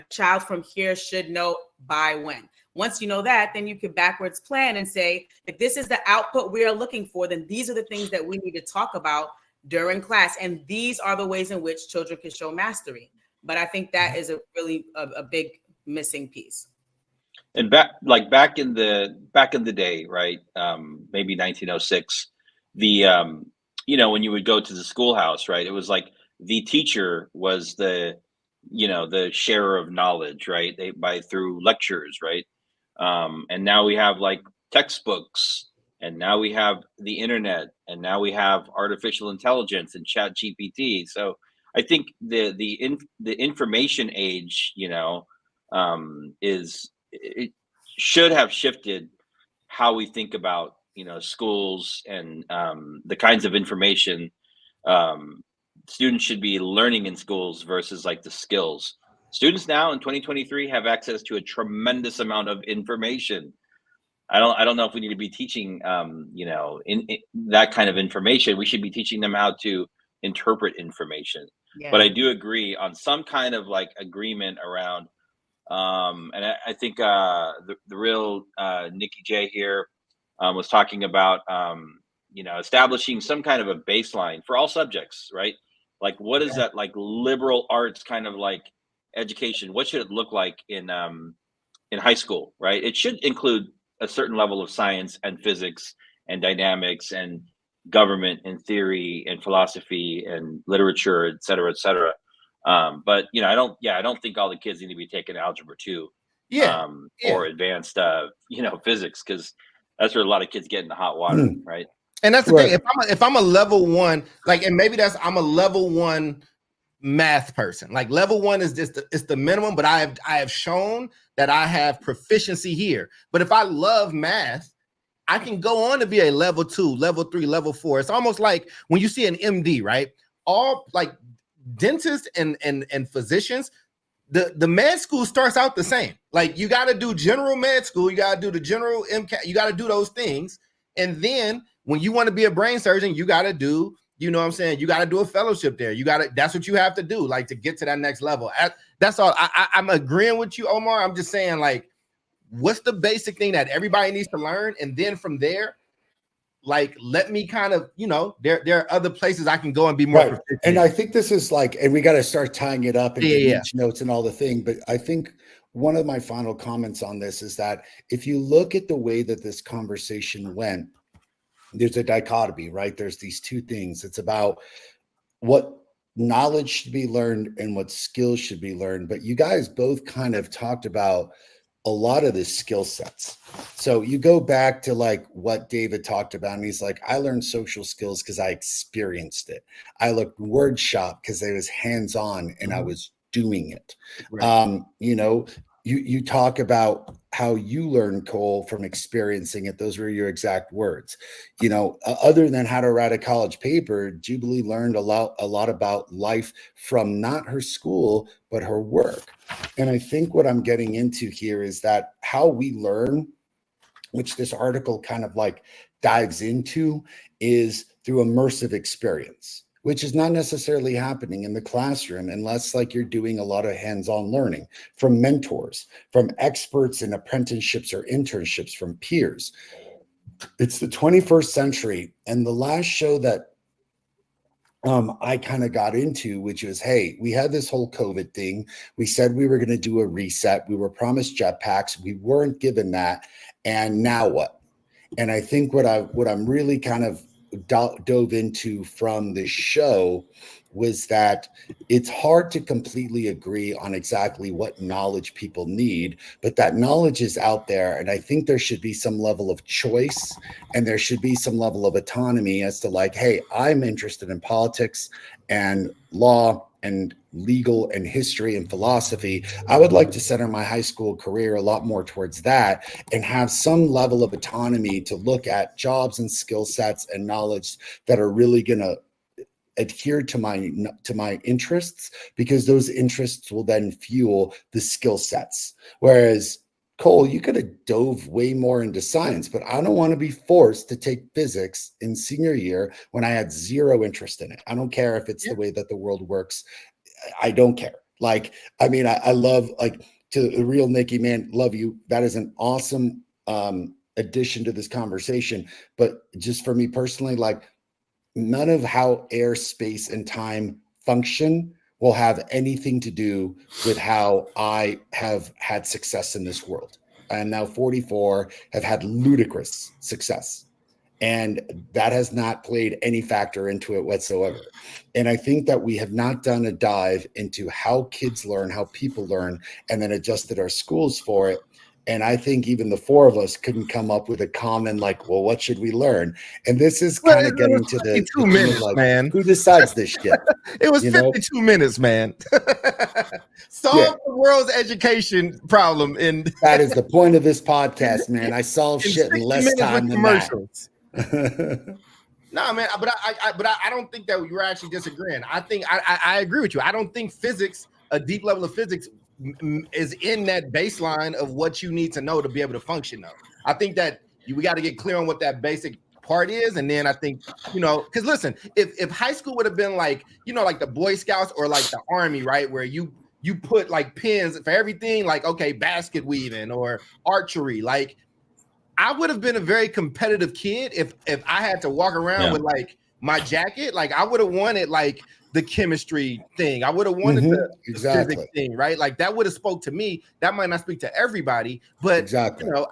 child from here should know by when. Once you know that, then you can backwards plan and say, if this is the output we are looking for, then these are the things that we need to talk about during class. And these are the ways in which children can show mastery. But I think that is a really a big missing piece. And back in the day, right? Maybe 1906, when you would go to the schoolhouse, right? It was like the teacher was the sharer of knowledge, right? Through lectures, right? And now we have like textbooks, and now we have the internet, and now we have artificial intelligence and Chat GPT. So I think the information age, it should have shifted how we think about schools and the kinds of information students should be learning in schools versus like the skills. Students now in 2023 have access to a tremendous amount of information. I don't know if we need to be teaching in that kind of information. We should be teaching them how to interpret information. Yeah. But I do agree on some kind of like agreement around and I think the real Nikki J here was talking about establishing some kind of a baseline for all subjects, right? Like, what is that like liberal arts kind of like education? What should it look like in high school, right? It should include a certain level of science and physics and dynamics and government and theory and philosophy and literature, et cetera, et cetera. But I don't think all the kids need to be taking algebra 2 or advanced physics, because that's where a lot of kids get into hot water, right? And that's the thing. If I'm a level 1, like, and maybe I'm a level 1 math person. Like, level 1 is just it's the minimum, but I have shown that I have proficiency here. But if I love math, I can go on to be a level 2, level 3, level 4. It's almost like when you see an MD, right? All like dentists and physicians, the med school starts out the same. Like, you got to do general med school, you got to do the general MCAT, you got to do those things, and then when you want to be a brain surgeon, you got to do, you got to do a fellowship there. That's what you have to do, like, to get to that next level. That's all. I'm agreeing with you, Omar. I'm just saying, like, what's the basic thing that everybody needs to learn, and then from there, like, let me kind of, there are other places I can go and be more proficient. And I think this is like, and we got to start tying it up into each notes and all the thing. But I think one of my final comments on this is that if you look at the way that this conversation went, there's a dichotomy, right? There's these two things. It's about what knowledge should be learned and what skills should be learned. But you guys both kind of talked about a lot of the skill sets. So you go back to like what David talked about, and he's like, I learned social skills because I experienced it. I looked word shop because I was hands-on and I was doing it. Right. You know, you talk about how you learned, Cole, from experiencing it. Those were your exact words. You know, other than how to write a college paper, Jubilee learned a lot about life from not her school, but her work. And I think what I'm getting into here is that how we learn, which this article kind of like dives into, is through immersive experience, which is not necessarily happening in the classroom unless like you're doing a lot of hands-on learning from mentors, from experts in apprenticeships or internships, from peers. It's the 21st century. And the last show that I kind of got into, which was, hey, we had this whole COVID thing. We said we were going to do a reset. We were promised jetpacks. We weren't given that. And now what? And I think what I'm really kind of dove into from this show was that it's hard to completely agree on exactly what knowledge people need, but that knowledge is out there. And I think there should be some level of choice and there should be some level of autonomy as to like, hey, I'm interested in politics and law and legal and history and philosophy. I would like to center my high school career a lot more towards that and have some level of autonomy to look at jobs and skill sets and knowledge that are really going to adhere to my interests, because those interests will then fuel the skill sets. Whereas Cole, you could have dove way more into science, but I don't want to be forced to take physics in senior year when I had zero interest in it. I don't care if it's the way that the world works. I don't care. Like, I mean, I love, like, to the real Nikki, man, love you. That is an awesome addition to this conversation. But just for me personally, like, none of how air, space, and time function will have anything to do with how I have had success in this world. I am now 44, have had ludicrous success. And that has not played any factor into it whatsoever. And I think that we have not done a dive into how kids learn, how people learn, and then adjusted our schools for it. And I think even the four of us couldn't come up with a common, like, well, what should we learn? And this is kind of getting to the 2 minutes, like, man. Who decides this shit? It was 52 minutes, man. Solve the world's education problem. And that is the point of this podcast, man. I solve shit in less time than commercials. No, man, but I don't think that you're actually disagreeing. I think I agree with you. I don't think physics, a deep level of physics, is in that baseline of what you need to know to be able to function though. I think that we got to get clear on what that basic part is, and then I think, you know, because listen, if high school would have been like, you know, like the Boy Scouts or like the Army, right, where you put like pins for everything, like, okay, basket weaving or archery, like, I would have been a very competitive kid if I had to walk around with like my jacket. Like, I would have wanted like the chemistry thing. I would have wanted the physics thing, right? Like, that would have spoke to me. That might not speak to everybody, but you know,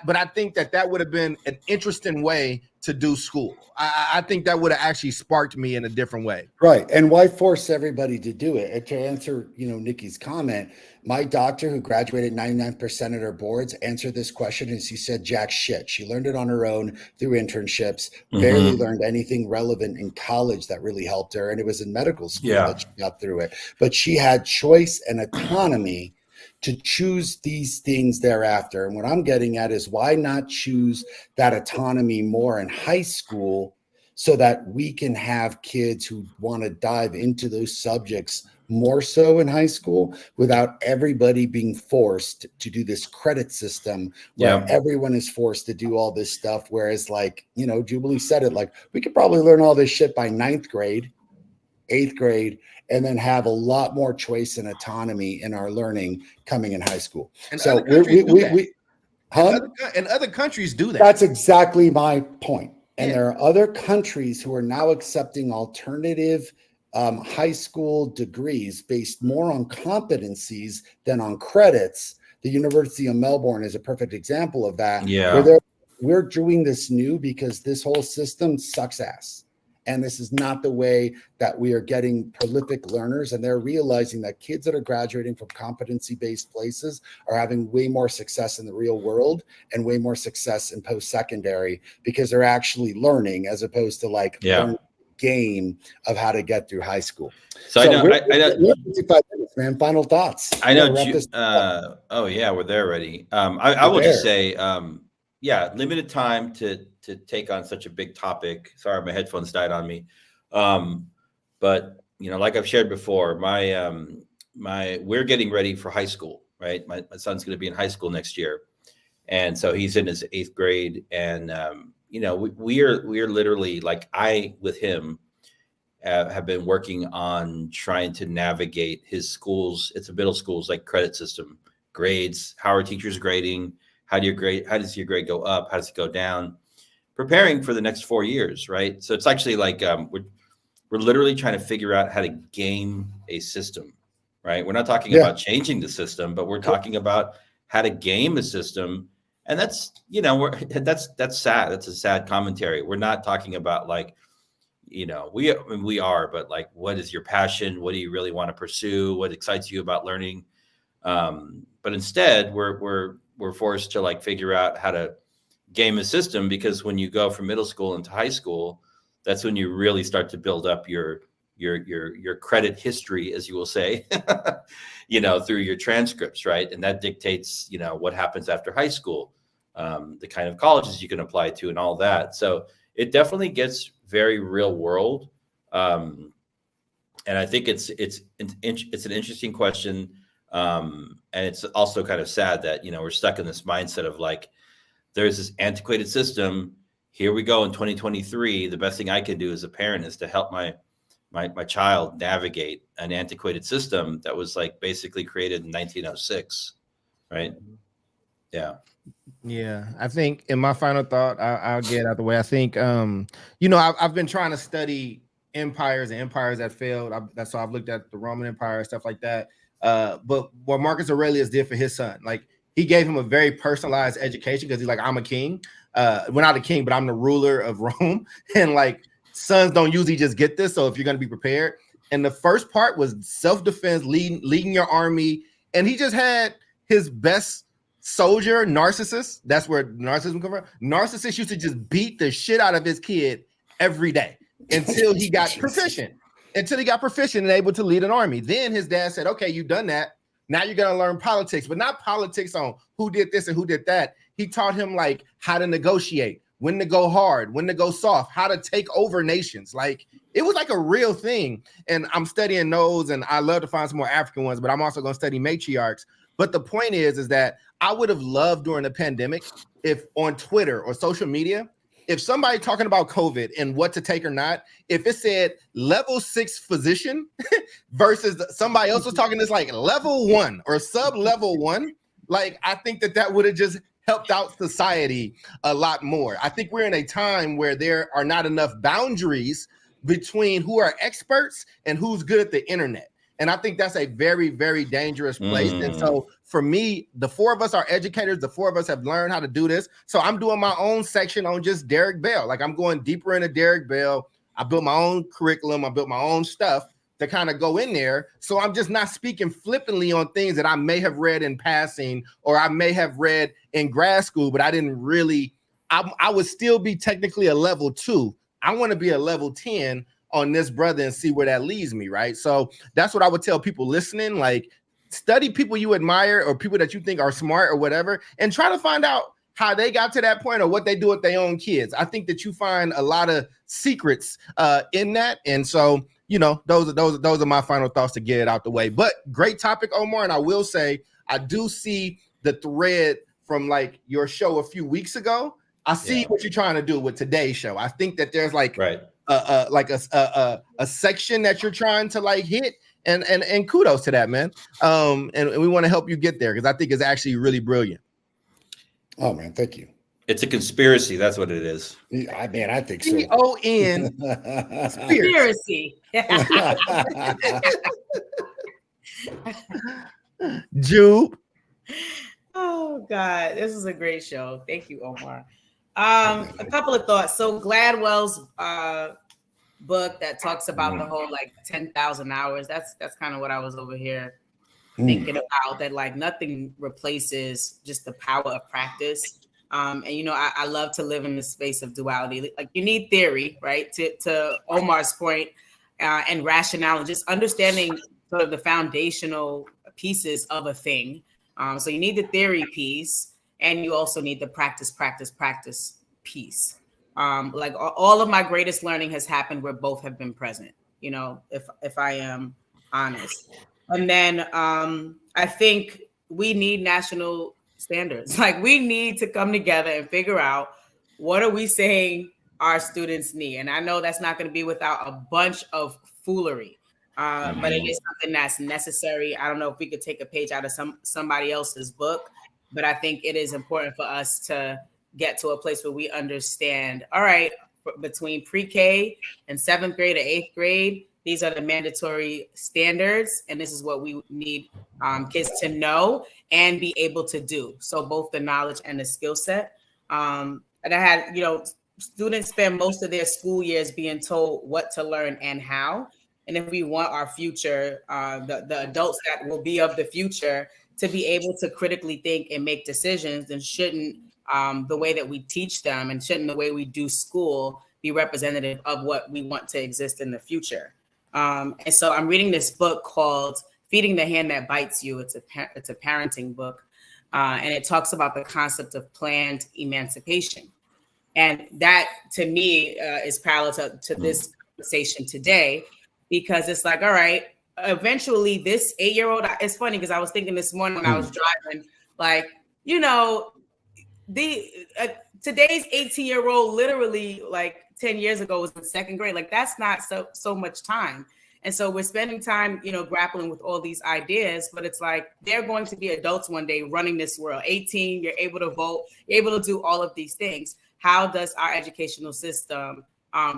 but I think that would have been an interesting way to do school. I think that would have actually sparked me in a different way. Right. And why force everybody to do it? And to answer, you know, Nikki's comment, my doctor, who graduated 99% of her boards, answered this question and she said jack shit. She learned it on her own through internships, barely learned anything relevant in college that really helped her. And it was in medical school that she got through it. But she had choice and autonomy to choose these things thereafter. And what I'm getting at is, why not choose that autonomy more in high school so that we can have kids who want to dive into those subjects more so in high school without everybody being forced to do this credit system where everyone is forced to do all this stuff. Whereas, like, you know, Jubilee said it, like, we could probably learn all this shit by 9th grade, 8th grade, and then have a lot more choice and autonomy in our learning coming in high school. And so other countries do that. That's exactly my point. And there are other countries who are now accepting alternative high school degrees based more on competencies than on credits. The University of Melbourne is a perfect example of that. Yeah. Where they're we're doing this new because this whole system sucks ass. And this is not the way that we are getting prolific learners. And they're realizing that kids that are graduating from competency-based places are having way more success in the real world and way more success in post-secondary because they're actually learning as opposed to like learning game of how to get through high school. So I know, we're 55 minutes, man. Final thoughts. I know. Oh yeah, we're there already. I will just say, limited time to take on such a big topic. Sorry, my headphones died on me. But like I've shared before, we're getting ready for high school, right? My son's going to be in high school next year, and so he's in his 8th grade, and we are literally, like, I with him have been working on trying to navigate his schools. It's a middle school's like credit system, grades, how are teachers grading, how does your grade go up, how does it go down, preparing for the next 4 years, right? So it's actually like we're literally trying to figure out how to game a system, right? We're not talking about changing the system, but we're talking about how to game a system. And that's, that's sad. That's a sad commentary. We're not talking about like, we are, but like, what is your passion? What do you really want to pursue? What excites you about learning? But instead we're forced to like figure out how to game a system, because when you go from middle school into high school, that's when you really start to build up your credit history, as you will say, through your transcripts, right? And that dictates, what happens after high school, the kind of colleges you can apply to and all that. So it definitely gets very real world. And I think it's an interesting question. And it's also kind of sad that, we're stuck in this mindset of like, there's this antiquated system. Here we go in 2023. The best thing I can do as a parent is to help my child navigate an antiquated system that was like basically created in 1906. Right. Yeah. Yeah, I think in my final thought, I'll get out the way. I think, I've been trying to study empires and empires that failed. So I've looked at the Roman Empire, stuff like that. But what Marcus Aurelius did for his son, like he gave him a very personalized education because he's like, I'm a king. Well, not a king, but I'm the ruler of Rome. And like sons don't usually just get this. So if you're going to be prepared. And the first part was self-defense, leading your army. And he just had his best soldier, Narcissus. That's where narcissism comes from. Narcissus used to just beat the shit out of his kid every day until he got proficient. And able to lead an army. Then his dad said, okay, you've done that. Now you're going to learn politics, but not politics on who did this and who did that. He taught him like how to negotiate, when to go hard, when to go soft, how to take over nations. Like it was like a real thing. And I'm studying those, and I love to find some more African ones, but I'm also going to study matriarchs. But the point is that I would have loved during the pandemic if on Twitter or social media, if somebody talking about COVID and what to take or not, if it said level 6 physician versus somebody else was talking this like level 1 or sub level 1, like I think that would have just helped out society a lot more. I think we're in a time where there are not enough boundaries between who are experts and who's good at the internet. And I think that's a very, very dangerous place. And so for me, the 4 of us are educators. The 4 of us have learned how to do this. So I'm doing my own section on just Derek Bell. Like I'm going deeper into Derek Bell. I built my own curriculum. I built my own stuff to kind of go in there. So I'm just not speaking flippantly on things that I may have read in passing or I may have read in grad school, but I didn't really, I would still be technically a level 2. I want to be a level 10 on this brother and see where that leads me, right? So that's what I would tell people listening, like study people you admire or people that you think are smart or whatever, and try to find out how they got to that point or what they do with their own kids. I think that you find a lot of secrets in that. And so, those are my final thoughts to get it out the way. But great topic, Omar. And I will say, I do see the thread from like your show a few weeks ago. I see what you're trying to do with today's show. I think that there's like a section that you're trying to like hit, and kudos to that, man. And we want to help you get there because I think it's actually really brilliant. Oh man, thank you. It's a conspiracy. That's what it is. I think so. C-O-N conspiracy. Jude. Oh God, this is a great show. Thank you, Omar. A couple of thoughts. So Gladwell's book that talks about the whole like 10,000 hours. That's kind of what I was over here thinking about, that like nothing replaces just the power of practice. And I love to live in the space of duality. Like you need theory, right? To Omar's point, and rationale, and just understanding sort of the foundational pieces of a thing. So you need the theory piece, and you also need the practice piece. Like all of my greatest learning has happened where both have been present, if I am honest. And then I think we need national standards. Like we need to come together and figure out what are we saying our students need. And I know that's not going to be without a bunch of foolery, but it is something that's necessary. I don't know if we could take a page out of somebody else's book, but I think it is important for us to get to a place where we understand, all right, between pre-K and 7th grade or 8th grade, these are the mandatory standards, and this is what we need kids to know and be able to do. So both the knowledge and the skill set. And I had, students spend most of their school years being told what to learn and how. And if we want our future, the adults that will be of the future to be able to critically think and make decisions, then shouldn't the way that we teach them and shouldn't the way we do school be representative of what we want to exist in the future? And so I'm reading this book called Feeding the Hand That Bites You. It's a parenting book. And it talks about the concept of planned emancipation. And that to me is parallel to this conversation today, because it's like, all right, eventually this 8-year-old, it's funny because I was thinking this morning when I was driving, like, today's 18-year-old literally like 10 years ago was in 2nd grade. Like that's not so much time. And so we're spending time, grappling with all these ideas, but it's like, they're going to be adults one day running this world. 18, you're able to vote, you're able to do all of these things. How does our educational system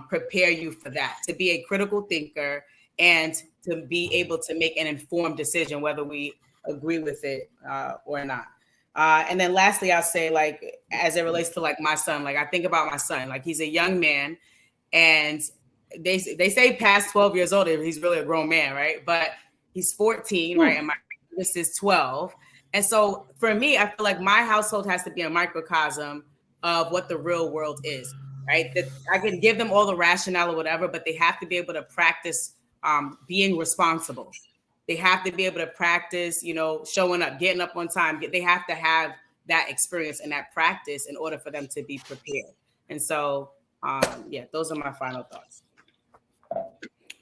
prepare you for that? To be a critical thinker and to be able to make an informed decision, whether we agree with it or not. And then lastly, I'll say, like, as it relates to like my son, like I think about my son, like he's a young man, and they say past 12 years old, he's really a grown man, right? But he's 14, right? And my youngest is 12. And so for me, I feel like my household has to be a microcosm of what the real world is, right? That I can give them all the rationale or whatever, but they have to be able to practice being responsible. They have to be able to practice, showing up, getting up on time. They have to have that experience and that practice in order for them to be prepared. And so, those are my final thoughts.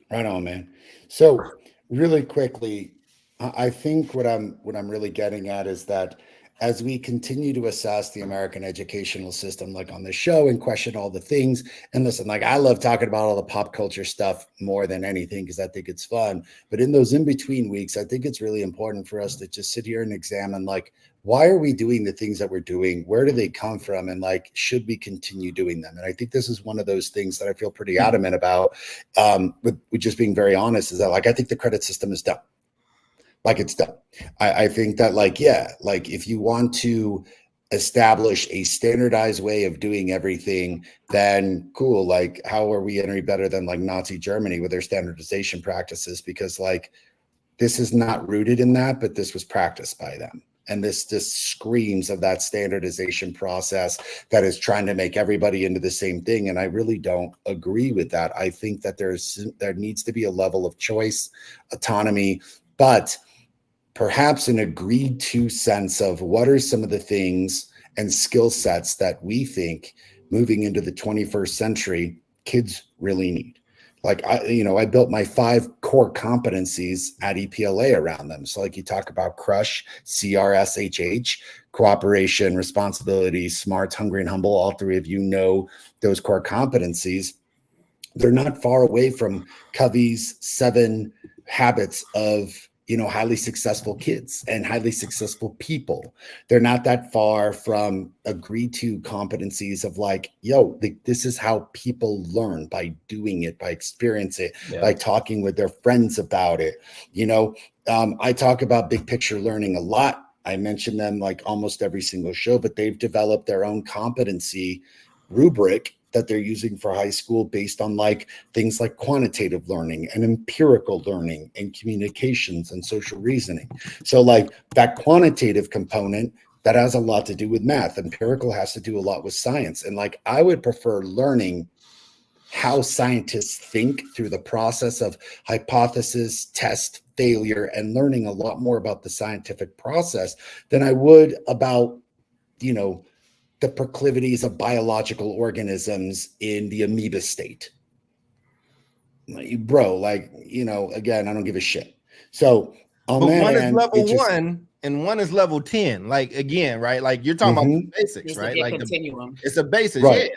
Right on, man. So really quickly, I think what I'm really getting at is that as we continue to assess the American educational system, like on the show, and question all the things, and listen, like I love talking about all the pop culture stuff more than anything because I think it's fun. But in those in-between weeks, I think it's really important for us to just sit here and examine, like, why are we doing the things that we're doing? Where do they come from? And like, should we continue doing them? And I think this is one of those things that I feel pretty adamant about, with just being very honest, is that like, I think the credit system is dumb. Like it's done. I think that like if you want to establish a standardized way of doing everything, then cool. Like how are we any better than like Nazi Germany with their standardization practices? Because like this is not rooted in that, but this was practiced by them. And this just screams of that standardization process that is trying to make everybody into the same thing. And I really don't agree with that. I think that there needs to be a level of choice, autonomy, but perhaps an agreed to sense of what are some of the things and skill sets that we think moving into the 21st century kids really need. Like I built my 5 core competencies at EPLA around them. So like you talk about CRUSH, CRSHH, cooperation, responsibility, smart, hungry, and humble. All 3 of you know those core competencies. They're not far away from Covey's 7 habits of highly successful kids and highly successful people. They're not that far from agreed to competencies of like, this is how people learn, by doing it, by experiencing it, by talking with their friends about it. I talk about big picture learning a lot. I mention them like almost every single show, but they've developed their own competency rubric that they're using for high school based on like things like quantitative learning and empirical learning and communications and social reasoning. So like that quantitative component, that has a lot to do with math. Empirical has to do a lot with science. And like, I would prefer learning how scientists think through the process of hypothesis, test, failure, and learning a lot more about the scientific process than I would about, you know, the proclivities of biological organisms in the amoeba state. Bro, like, you know, again, I don't give a shit. So on but that one end, is level 1 and one is level 10. Like, again, right? Like, you're talking about the basics, It's right? a Like continuum. it's a basis, right.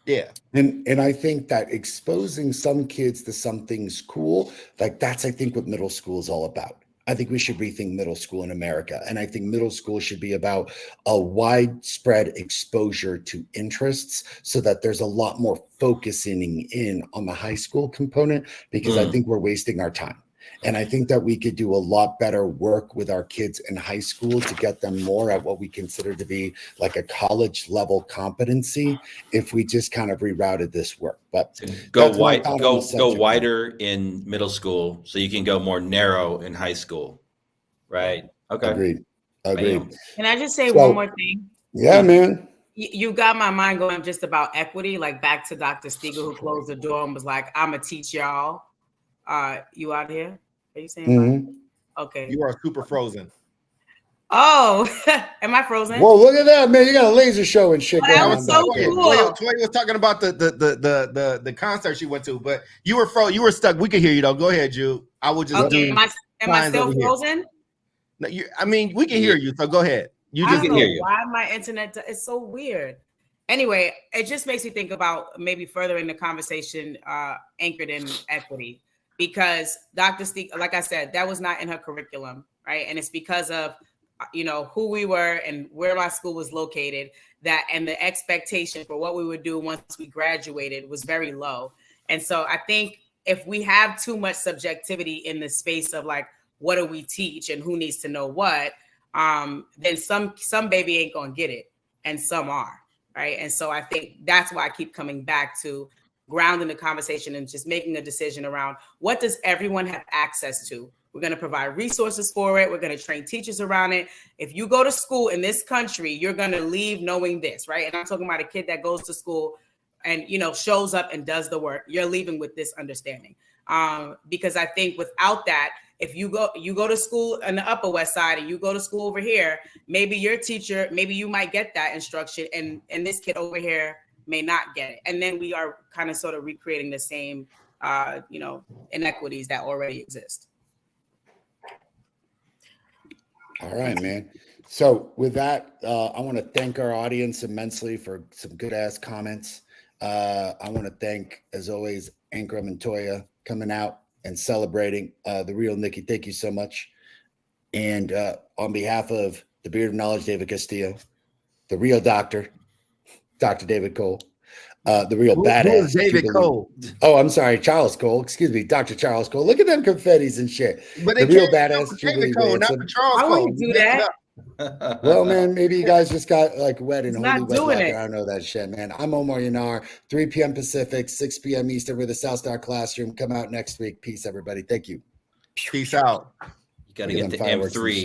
Yeah. And I think that exposing some kids to something's cool, like that's, I think, what middle school is all about. I think we should rethink middle school in America. And I think middle school should be about a widespread exposure to interests so that there's a lot more focusing in on the high school component, because I think we're wasting our time. And I think that we could do a lot better work with our kids in high school to get them more at what we consider to be like a college level competency if we just kind of rerouted this work. But go wider in middle school so you can go more narrow in high school. Right. Okay. Agreed. Can I just say one more thing? Yeah, man. You got my mind going just about equity, like back to Dr. Stiegel, who closed the door and was like, I'm gonna teach y'all. You out here? Are you saying okay? You are super frozen. Oh, am I frozen? Whoa, look at that, man! You got a laser show and shit. That was so cool. Toy was talking about the concert she went to, but you were you were stuck. We could hear you though. Go ahead, Jude. I would just. Okay, am I still frozen? No, I mean, we can hear you. So go ahead. You just can hear you. Why my internet is so weird? Anyway, it just makes me think about maybe furthering the conversation anchored in equity. Because Dr. Stiegel, like I said, that was not in her curriculum, right? And it's because of, you know, who we were and where my school was located, that and the expectation for what we would do once we graduated was very low. And so I think if we have too much subjectivity in the space of like, what do we teach and who needs to know what, then some baby ain't gonna get it and some are, right? And so I think that's why I keep coming back to grounding the conversation and just making a decision around what does everyone have access to. We're going to provide resources for it. We're going to train teachers around it. If you go to school in this country, you're going to leave knowing this, right? And I'm talking about a kid that goes to school and, you know, shows up and does the work. You're leaving with this understanding. Because I think without that, if you go to school on the Upper West Side and you go to school over here, maybe your teacher, maybe you might get that instruction and this kid over here may not get it. And then we are kind of sort of recreating the same, you know, inequities that already exist. All right, man. So with that, I want to thank our audience immensely for some good ass comments. I want to thank, as always, Ankram and Toya coming out and celebrating the real Nikki. Thank you so much. And on behalf of the Beard of Knowledge, David Castillo, the real doctor, Dr. David Cole, the real badass. David Cole. Oh, I'm sorry, Charles Cole. Excuse me, Dr. Charles Cole. Look at them confettis and shit. But the real badass. David Cole, not the Charles Cole. I wouldn't do that. Well, man, maybe you guys just got like wet in holy wedlock. I don't know that shit, man. I'm Omar Yanar, 3 p.m. Pacific, 6 p.m. Eastern with the South Star Classroom. Come out next week. Peace, everybody. Thank you. Peace out. You got to get the M3.